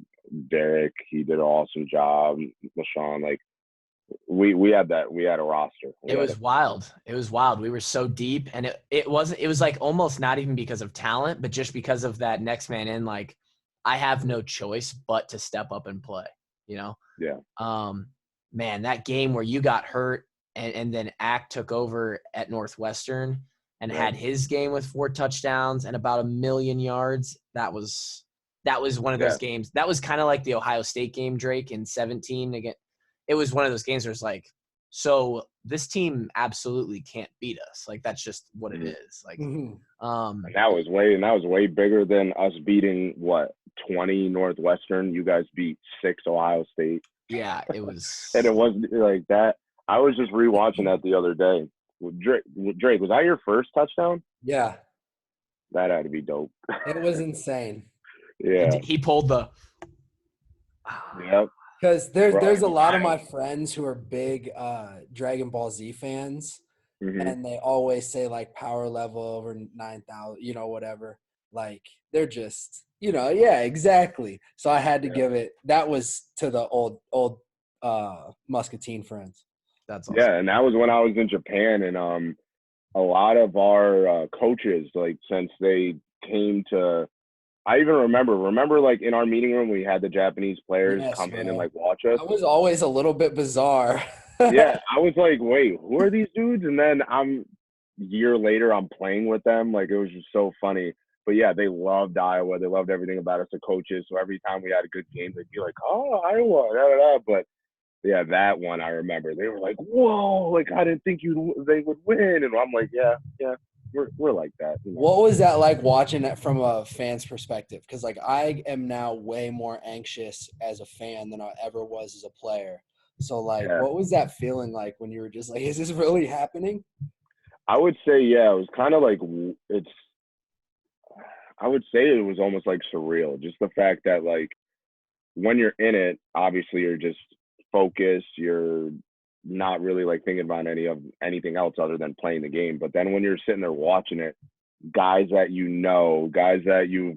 Derek, he did an awesome job. LaShawn, like, we had a roster. It was wild. It was wild. We were so deep, and it was like almost not even because of talent, but just because of that next man in. Like, I have no choice but to step up and play. Yeah. Man, that game where you got hurt and then Ack took over at Northwestern and had his game with 4 touchdowns and about 1 million yards. That was one of those games. That was kind of like the Ohio State game, Drake, in 2017 again. It was one of those games where it's like, so this team absolutely can't beat us. Like, that's just what it is. Like, and that was way bigger than us beating 20 Northwestern. You guys beat 6 Ohio State. Yeah, it was. And it wasn't like that. I was just rewatching that the other day. Drake, was that your first touchdown? Yeah. That had to be dope. It was insane. Yeah. He pulled the. Yep. Because there's a lot of my friends who are big Dragon Ball Z fans, and they always say like power level over 9,000, whatever. Like they're just, yeah, exactly. So I had to give it. That was to the old Muscatine friends. That's awesome. Yeah, and that was when I was in Japan, and a lot of our coaches, like since they came to. I even remember like in our meeting room, we had the Japanese players come in and like watch us. That was always a little bit bizarre. Yeah. I was like, wait, who are these dudes? And then year later, I'm playing with them. Like, it was just so funny. But yeah, they loved Iowa. They loved everything about us, the coaches. So every time we had a good game, they'd be like, oh, Iowa, da, da, da. But yeah, that one I remember. They were like, whoa, like I didn't think they would win. And I'm like, yeah. We're like that. What was that like watching it from a fan's perspective? Because like I am now way more anxious as a fan than I ever was as a player. So like, what was that feeling like when you were just like, is this really happening? I would say, yeah, it was kind of like I would say it was almost like surreal. Just the fact that like when you're in it, obviously you're just focused. You're not really like thinking about anything else other than playing the game. But then when you're sitting there watching it, guys that guys that you've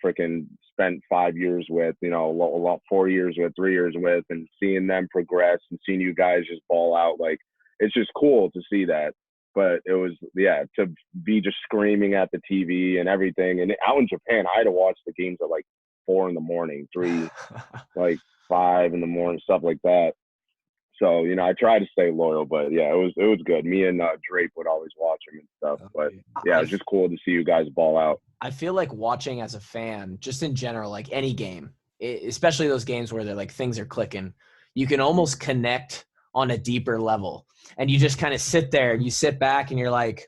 freaking spent 5 years with, 4 years with, 3 years with, and seeing them progress and seeing you guys just ball out, like it's just cool to see that. But it was to be just screaming at the TV and everything. And out in Japan, I had to watch the games at like 4 in, 3, like 5 in, stuff like that. So, I try to stay loyal, but yeah, it was good. Me and Drake would always watch him and stuff. But yeah, it was just cool to see you guys ball out. I feel like watching as a fan, just in general, like any game, especially those games where they're like things are clicking, you can almost connect on a deeper level. And you just kind of sit there and you sit back and you're like,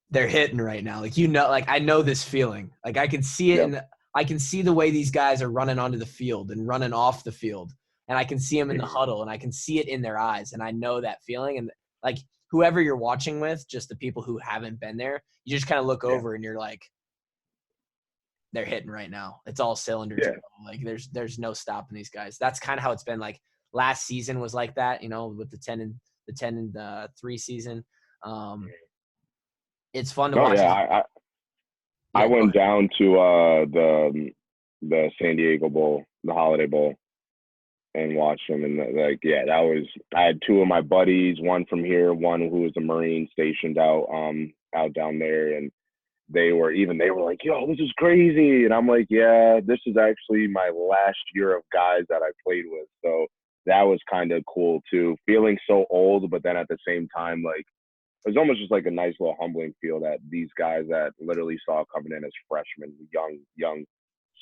they're hitting right now. Like, like I know this feeling. Like I can see it and I can see the way these guys are running onto the field and running off the field. And I can see them in the huddle and I can see it in their eyes. And I know that feeling. And like whoever you're watching with, just the people who haven't been there, you just kind of look over and you're like, they're hitting right now. It's all cylinders. Yeah. Like there's no stopping these guys. That's kind of how it's been. Like last season was like that, with the 10-3 season. It's fun to watch. Yeah, I went down to the San Diego Bowl, the Holiday Bowl, and watched them. And I had 2 of my buddies, one from here, one who was a Marine stationed out down there. And they were like, yo, this is crazy. And I'm like, yeah, this is actually my last year of guys that I played with. So that was kind of cool too, feeling so old, but then at the same time, like, it was almost just like a nice little humbling feel that these guys that literally saw coming in as freshmen, young,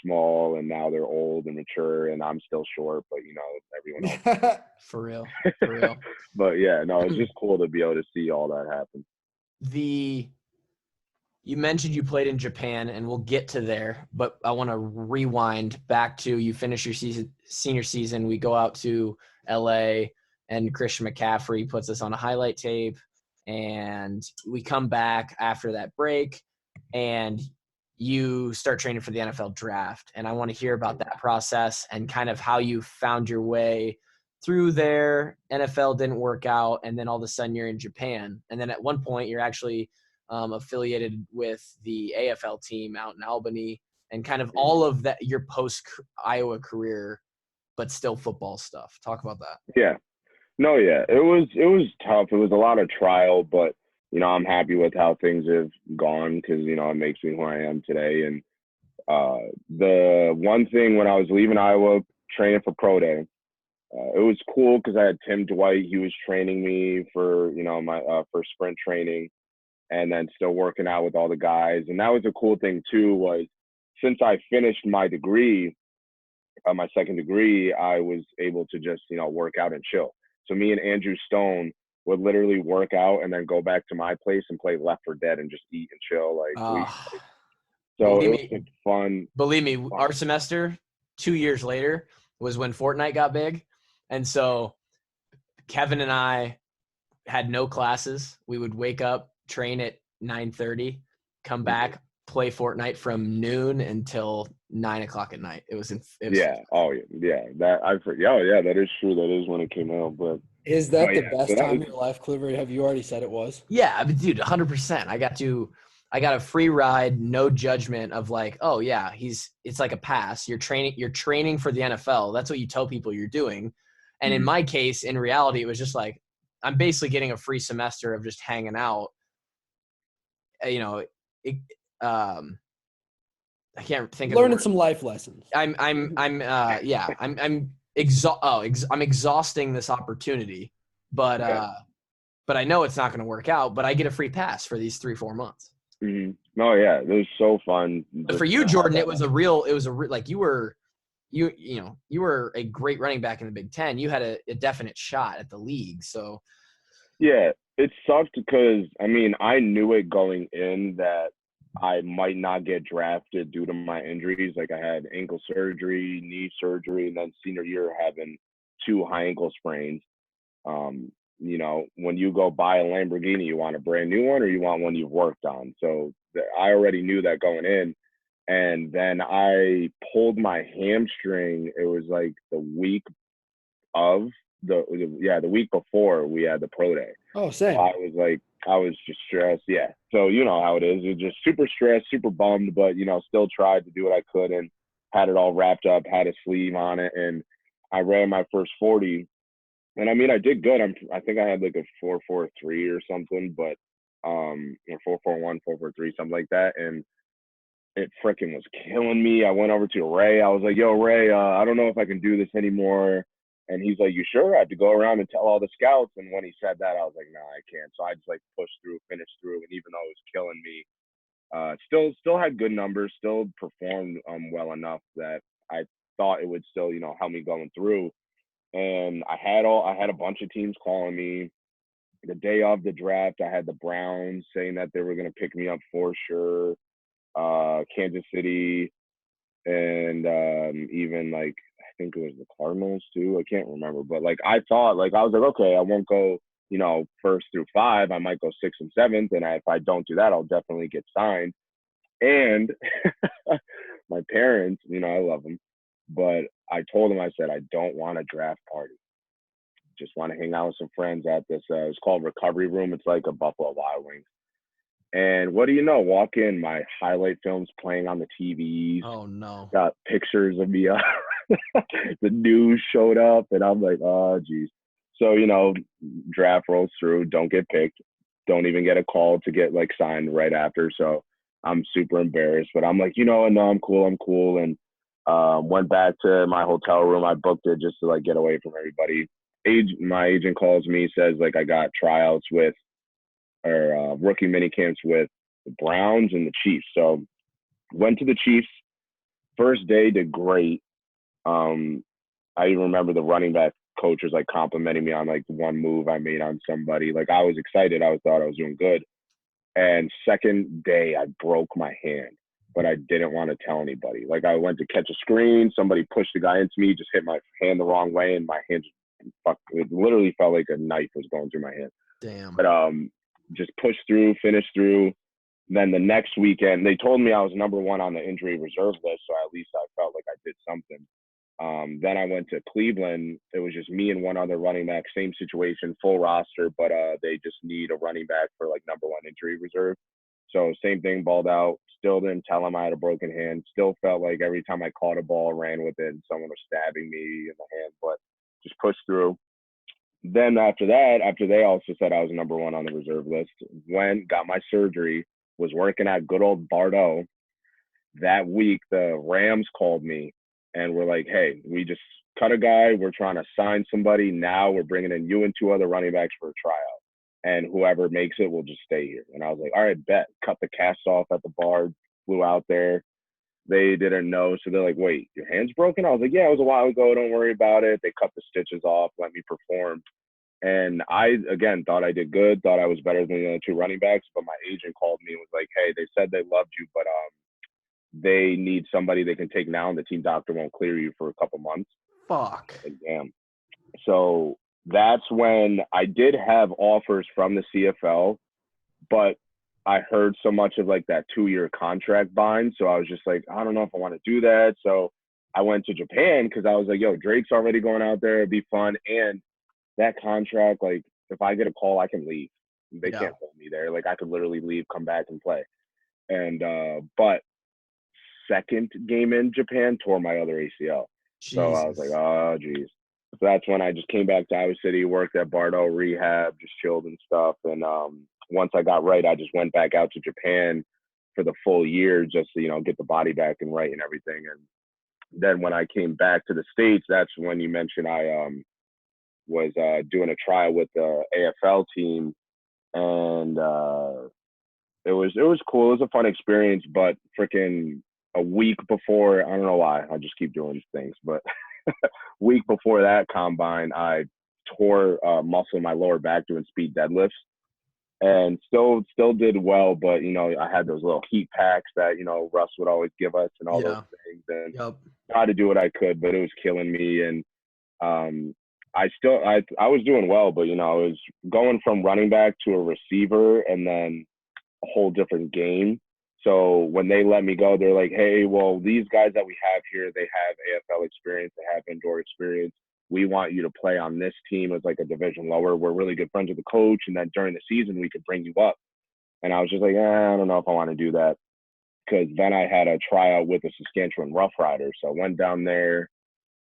small, and now they're old and mature, and I'm still short, but everyone else. For real. For real. But yeah, no, it's just cool to be able to see all that happen. You mentioned you played in Japan, and we'll get to there, but I want to rewind back to you finish your senior season. We go out to LA, and Christian McCaffrey puts us on a highlight tape, and we come back after that break, and you start training for the NFL draft. And I want to hear about that process and kind of how you found your way through there. NFL didn't work out, and then all of a sudden you're in Japan. And then at one point you're actually affiliated with the AFL team out in Albany, and kind of all of that, your post-Iowa career, but still football stuff. Talk about that. Yeah. No, yeah. It was tough. It was a lot of trial, but, I'm happy with how things have gone because, it makes me who I am today. And the one thing when I was leaving Iowa, training for Pro Day, it was cool because I had Tim Dwight. He was training me for, my for sprint training, and then still working out with all the guys. And that was a cool thing too, was since I finished my degree, my second degree, I was able to just, work out and chill. So me and Andrew Stone would literally work out and then go back to my place and play Left 4 Dead and just eat and chill. So it was fun. Believe me, our semester 2 years later was when Fortnite got big. And so Kevin and I had no classes. We would wake up, train at 9:30, come back, play Fortnite from noon until 9 o'clock at night. It was yeah. Oh yeah. That is true. That is when it came out. But is that the best time of your life, Cliver? Have you already said it was? Yeah, I mean, dude, 100%. I got a free ride, no judgment of like, oh yeah, it's like a pass. You're training for the NFL. That's what you tell people you're doing. And in my case, in reality, it was just like, I'm basically getting a free semester of just hanging out. I can't think of learning some life lessons. I'm exhausting this opportunity, but I know it's not going to work out, but I get a free pass for these 3-4 months. Mm-hmm. Oh yeah, it was so fun. But for you, Jordan, it was a real like you were a great running back in the Big Ten. You had a definite shot at the league. So yeah, it sucked because I knew it going in that I might not get drafted due to my injuries. Like I had ankle surgery, knee surgery, and then senior year having 2 high ankle sprains. When you go buy a Lamborghini, you want a brand new one or you want one you've worked on. So I already knew that going in. And then I pulled my hamstring. It was like the week before we had the pro day. Oh, same. So I was just stressed. Yeah. So you know how it is. It was just super stressed, super bummed, but still tried to do what I could and had it all wrapped up, had a sleeve on it. And I ran my first 40. And I did good. I think I had like a 4.43 or something, but 4.41, 4.43, something like that. And it freaking was killing me. I went over to Ray. I was like, yo, Ray, I don't know if I can do this anymore. And he's like, you sure? I have to go around and tell all the scouts. And when he said that, I was like, no, I can't. So I just pushed through, finished through. And even though it was killing me, still had good numbers, still performed well enough that I thought it would still, help me going through. And I had a bunch of teams calling me the day of the draft. I had the Browns saying that they were going to pick me up for sure. Kansas City, and even I think it was the Cardinals too. I can't remember, but I thought I was okay, I won't go 1st through 5. I might go 6th and 7th, and if I don't do that, I'll definitely get signed. And my parents, I love them, but I told them, I said, I don't want a draft party. Just want to hang out with some friends at this. It's called Recovery Room. It's like a Buffalo Wild Wings. And what do you know? Walk in, my highlight films playing on the TVs. Oh no! Got pictures of me. The news showed up, and I'm like, oh geez. So draft rolls through. Don't get picked. Don't even get a call to get signed right after. So I'm super embarrassed, but I'm like, no, I'm cool. And went back to my hotel room. I booked it just to like get away from everybody. My agent calls me, says like I got tryouts with or rookie mini camps with the Browns and the Chiefs. So went to the Chiefs. First day did great. I even remember the running back coach was like complimenting me on like one move I made on somebody. Like I was excited. I thought I was doing good. And second day, I broke my hand, but I didn't want to tell anybody. Like I went to catch a screen, somebody pushed the guy into me, just hit my hand the wrong way, and my hand it literally felt like a knife was going through my hand. Damn. But just pushed through, finished through. Then the next weekend, they told me I was number 1 on the injury reserve list, so at least I felt like I did something. Then I went to Cleveland. It was just me and one other running back, same situation, full roster, but they just need a running back for like number 1 injury reserve. So same thing, balled out. Still didn't tell him I had a broken hand. Still felt like every time I caught a ball, ran with it, and someone was stabbing me in the hand, but just pushed through. Then after they also said I was number 1 on the reserve list, got my surgery, was working at good old Bardo. That week, the Rams called me and we're like, hey, we just cut a guy. We're trying to sign somebody. Now we're bringing in you and 2 other running backs for a tryout. And whoever makes it will just stay here. And I was like, all right, bet. Cut the cast off at the bar, flew out there. They didn't know. So they're like, wait, your hand's broken? I was like, yeah, it was a while ago. Don't worry about it. They cut the stitches off, let me perform. And I, again, thought I did good, thought I was better than the other 2 running backs. But my agent called me and was like, hey, they said they loved you, but they need somebody they can take now, and the team doctor won't clear you for a couple months. Fuck. Like, damn. So that's when I did have offers from the CFL, but I heard so much of like that 2-year contract bind. So I was just like, I don't know if I want to do that. So I went to Japan because I was like, yo, Drake's already going out there. It'd be fun. And that contract, like, if I get a call, I can leave. They can't hold me there. Like, I could literally leave, come back, and play. And but second game in Japan, tore my other ACL. Jesus. So I was like, oh, geez. So that's when I just came back to Iowa City, worked at Bardo Rehab, just chilled and stuff. And once I got right, I just went back out to Japan for the full year just to, get the body back and right and everything. And then when I came back to the States, that's when you mentioned I was doing a trial with the AFL team. And it was cool. It was a fun experience, but freaking a week before, I don't know why, I just keep doing things, but week before that combine, I tore muscle in my lower back doing speed deadlifts, and still did well. But I had those little heat packs that Russ would always give us and all those things, and tried to do what I could, but it was killing me. And I was doing well, but I was going from running back to a receiver, and then a whole different game. So when they let me go, they're like, hey, well, these guys that we have here, they have AFL experience, they have indoor experience. We want you to play on this team as like a division lower. We're really good friends with the coach. And then during the season, we could bring you up. And I was just like, I don't know if I want to do that. Because then I had a tryout with the Saskatchewan Roughriders. So I went down there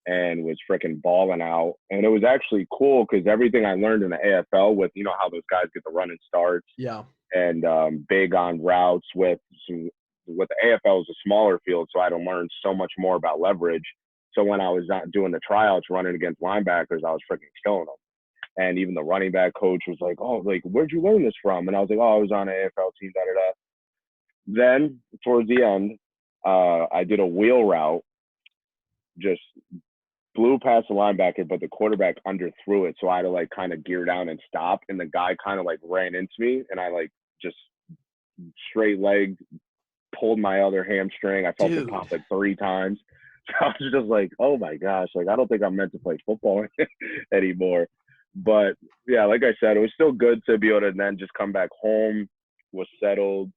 and was freaking balling out. And it was actually cool because everything I learned in the AFL with, how those guys get the running starts. Yeah. And big on routes with the AFL is a smaller field, so I had to learn so much more about leverage. So when I was doing the tryouts running against linebackers, I was freaking killing them. And even the running back coach was like, oh, like, where'd you learn this from? And I was like, oh, I was on an AFL team, da-da-da. Then towards the end, I did a wheel route, just blew past the linebacker, but the quarterback underthrew it. So I had to like kind of gear down and stop. And the guy kind of like ran into me, and I like just straight legged, pulled my other hamstring. I felt it pop like 3 times. So I was just like, oh my gosh, like I don't think I'm meant to play football anymore. But yeah, like I said, it was still good to be able to then just come back home, was settled.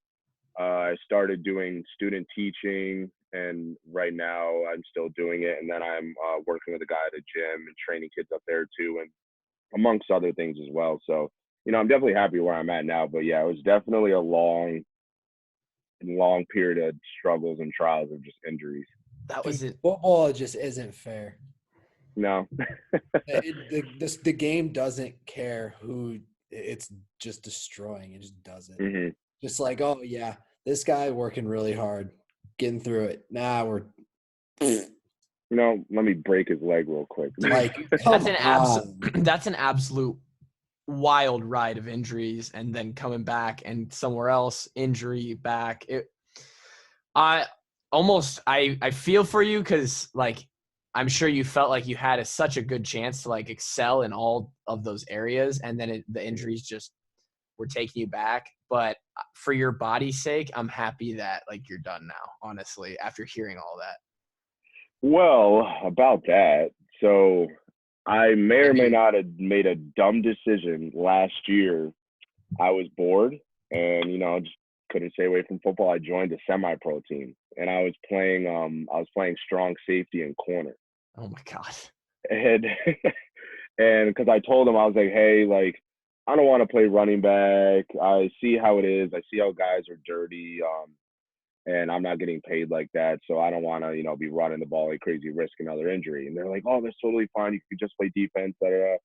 I started doing student teaching, and right now I'm still doing it. And then I'm working with a guy at a gym and training kids up there too, and amongst other things as well. So, I'm definitely happy where I'm at now. But yeah, it was definitely a long period of struggles and trials of just injuries. That was it. Football just isn't fair. No. The game doesn't care who it's just destroying. It just doesn't. Mm-hmm. Just like, oh yeah, This guy working really hard, getting through it. Nah, we're Let me break his leg real quick. like, That's come an on. that's an absolute wild ride of injuries, and then coming back and somewhere else, injury back. I feel for you because like I'm sure you felt like you had such a good chance to like excel in all of those areas, and then the injuries just were taking you back. But for your body's sake, I'm happy that like you're done now. Honestly, after hearing all that. Well, about that, so I may or may not have made a dumb decision last year. I was bored and, just couldn't stay away from football. I joined a semi-pro team and I was playing strong safety and corner. Oh my God. And and because I told him, I was like, hey, like, I don't want to play running back. I see how it is. I see how guys are dirty. And I'm not getting paid like that. So I don't want to, be running the ball like crazy, risk another injury. And they're like, oh, that's totally fine. You could just play defense. Da, da, da.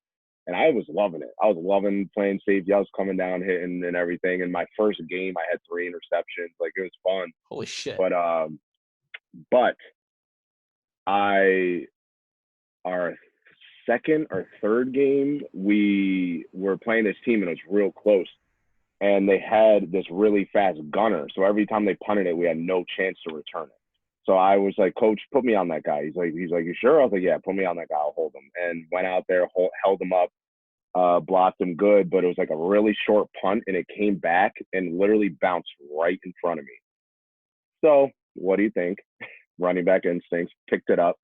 And I was loving it. I was loving playing safety. I was coming down, hitting and everything. In my first game, I had 3 interceptions. Like, it was fun. Holy shit. But our second or third game, we were playing this team and it was real close. And they had this really fast gunner. So every time they punted it, we had no chance to return it. So I was like, Coach, put me on that guy. He's like, you sure? I was like, yeah, put me on that guy. I'll hold him. And went out there, held him up, blocked him good. But it was like a really short punt, and it came back and literally bounced right in front of me. So what do you think? Running back instincts, picked it up,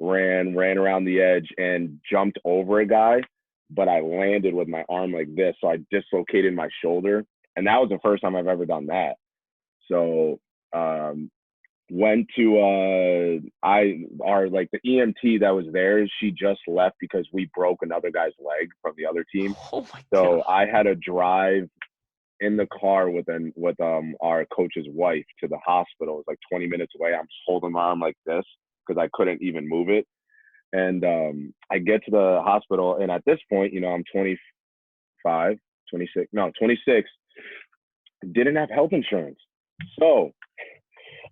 ran around the edge, and jumped over a guy. But I landed with my arm like this. So I dislocated my shoulder. And that was the first time I've ever done that. So went to the EMT that was there, she just left because we broke another guy's leg from the other team. Oh my So God. I had to drive in the car with our coach's wife to the hospital. It was like 20 minutes away. I'm just holding my arm like this because I couldn't even move it. And I get to the hospital, and at this point, I'm 26, didn't have health insurance. So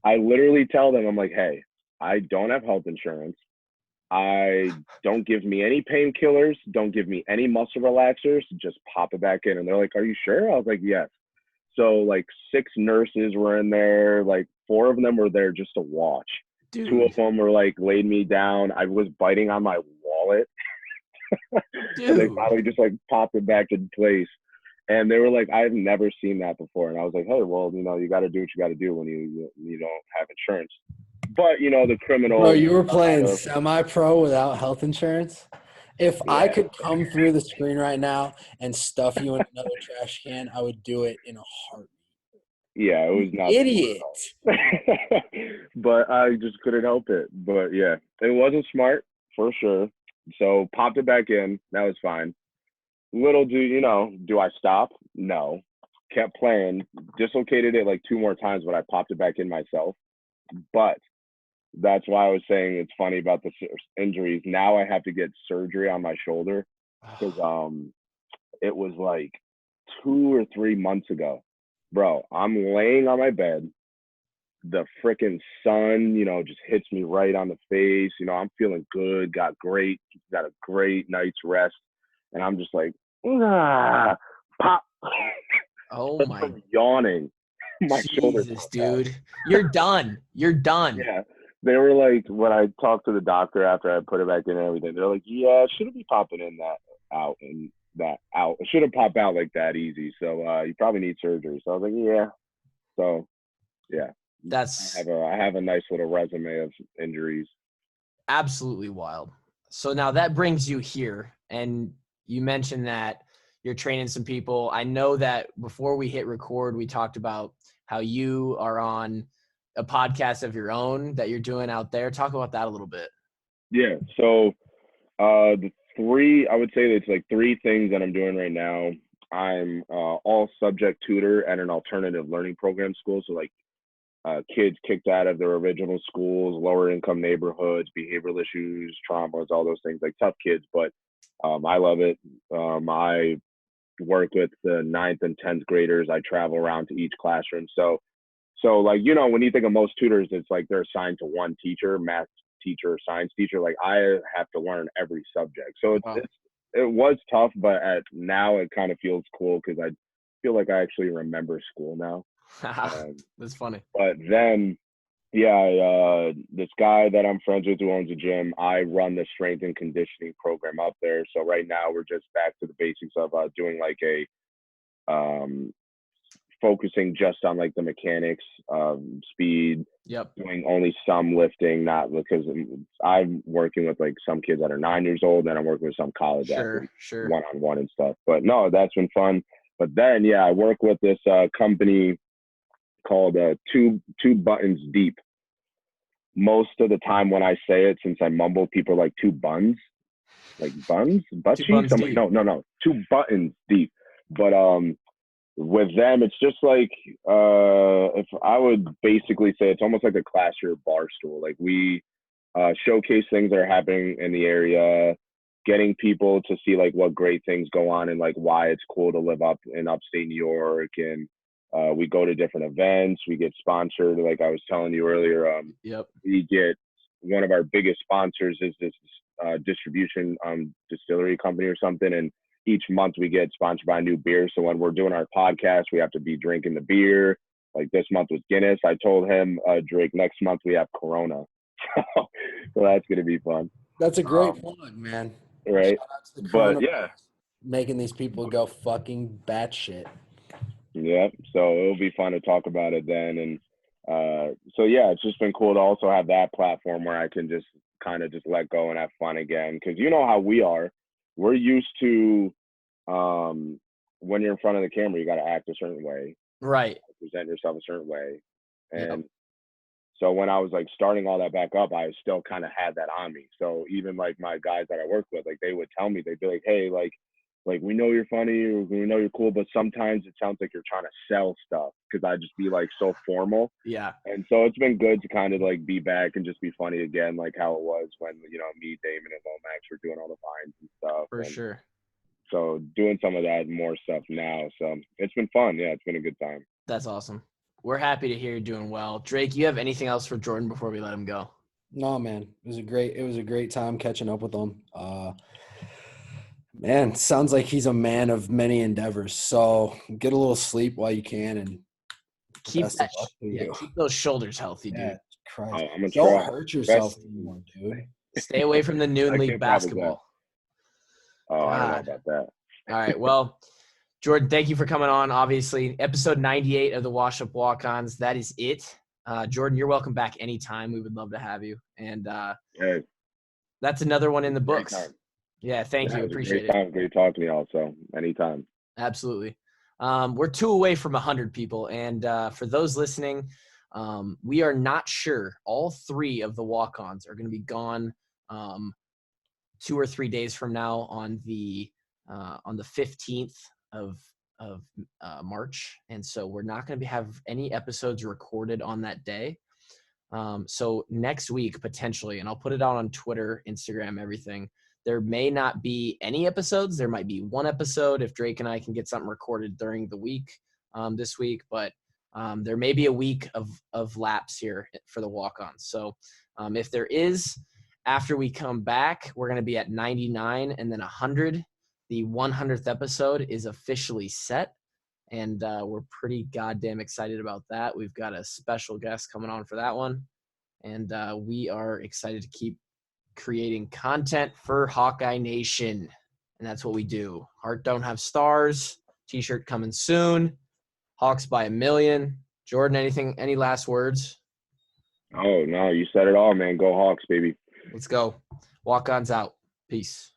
I literally tell them, I'm like, hey, I don't have health insurance. Don't give me any painkillers. Don't give me any muscle relaxers. Just pop it back in. And they're like, are you sure? I was like, yes. So like 6 nurses were in there. Like 4 of them were there just to watch. Dude. 2 of them were like laid me down. I was biting on my wallet. And they finally just like popped it back in place. And they were like, I've never seen that before. And I was like, hey, well, you got to do what you got to do when you don't have insurance. But, the criminal. Bro, you were playing semi-pro without health insurance? If I could come through the screen right now and stuff you in another trash can, I would do it in a heartbeat. Yeah, it was not. Idiot. But I just couldn't help it. But, yeah, it wasn't smart for sure. So popped it back in. That was fine. Little do I stop? No. Kept playing. Dislocated it like 2 more times, but I popped it back in myself. But that's why I was saying it's funny about the injuries. Now I have to get surgery on my shoulder because it was like 2 or 3 months ago. Bro, I'm laying on my bed. The freaking sun, just hits me right on the face. I'm feeling good, got a great night's rest. And I'm just like, pop. Oh my. I'm yawning. My shoulder. Jesus, dude. You're done. You're done. Yeah. They were like, when I talked to the doctor after I put it back in and everything, they're like, yeah, it shouldn't be popping in that out and that out. It shouldn't pop out like that easy. So you probably need surgery. So I was like, yeah. So yeah. I have a nice little resume of injuries. Absolutely wild. So now that brings you here, and you mentioned that you're training some people. I know that before we hit record, we talked about how you are on a podcast of your own that you're doing out there. Talk about that a little bit. Yeah. So I would say it's like 3 things that I'm doing right now. I'm all subject tutor at an alternative learning program school. So like kids kicked out of their original schools, lower income neighborhoods, behavioral issues, traumas, all those things, like tough kids. But I love it. I work with the 9th and 10th graders. I travel around to each classroom. So So like, you know, when you think of most tutors, it's like they're assigned to one teacher, math teacher, science teacher. Like I have to learn every subject. So it was tough, but now it kind of feels cool because I feel like I actually remember school now. That's funny. But then, yeah, this guy that I'm friends with who owns a gym, I run the strength and conditioning program up there. So right now we're just back to the basics of doing like a focusing just on like the mechanics, speed, doing only some lifting, not because I'm working with like some kids that are 9 years old and I'm working with some college athletes one-on-one and stuff. But no, that's been fun. But then, yeah, I work with this company called two Buttons Deep. Most of the time when I say it, since I mumble, people are like two buns, like buns, butt cheeks. I'm like, no, 2 buttons deep. But with them, it's just like if I would basically say it's almost like a class or bar stool. Like we showcase things that are happening in the area, getting people to see like what great things go on and like why it's cool to live up in upstate New York. And we go to different events. We get sponsored. Like I was telling you earlier, we get one of our biggest sponsors is this distribution distillery company or something. And each month we get sponsored by a new beer. So when we're doing our podcast, we have to be drinking the beer. Like this month was Guinness. I told him, Drake, next month we have Corona. So that's going to be fun. That's a great plug, man. Right. But yeah. Making these people go fucking batshit. Yeah. So it'll be fun to talk about it then. And so, yeah, it's just been cool to also have that platform where I can just kind of just let go and have fun again. Because you know how we are. We're used to when you're in front of the camera, you got to act a certain way. Right. Present yourself a certain way. And so when I was like starting all that back up, I still kind of had that on me. So even like my guys that I work with, like they would tell me, they'd be like, hey, like we know you're funny, or we know you're cool, but sometimes it sounds like you're trying to sell stuff because I just be like so formal. Yeah. And so it's been good to kind of like be back and just be funny again, like how it was when, you know, me, Damon, and Lomax were doing all the vines and stuff. For sure. So doing some of that more stuff now. So it's been fun. Yeah, it's been a good time. That's awesome. We're happy to hear you're doing well. Drake, you have anything else for Jordan before we let him go? No, man. It was a great time catching up with him. Man, sounds like he's a man of many endeavors. So get a little sleep while you can and keep those shoulders healthy, dude. Yeah, Christ. I'm Don't hurt yourself anymore, dude. Stay away from the noon league basketball. Oh, I don't know about that. All right. Well, Jordan, thank you for coming on. Obviously, episode 98 of the Wash Up Walk-Ons. That is it. Jordan, you're welcome back anytime. We would love to have you. And that's another one in the books. Yeah, thank you. Appreciate it. Great talking to you also. Anytime. Absolutely. We're 2 away from 100 people. And for those listening, we are not sure. All 3 of the walk-ons are going to be gone 2 or 3 days from now on the 15th of March. And so we're not going to have any episodes recorded on that day. So next week, potentially, and I'll put it out on Twitter, Instagram, everything, there may not be any episodes. There might be 1 episode if Drake and I can get something recorded during the week this week, but there may be a week of lapse here for the walk-ons. So if there is, after we come back, we're going to be at 99 and then 100. The 100th episode is officially set, and we're pretty goddamn excited about that. We've got a special guest coming on for that one, and we are excited to keep creating content for Hawkeye Nation, and that's what we do. Heart Don't Have Stars t-shirt coming soon. Hawks by 1,000,000. Jordan, any last words? Oh no, you said it all, man. Go Hawks, baby. Let's go. Walk-ons out. Peace.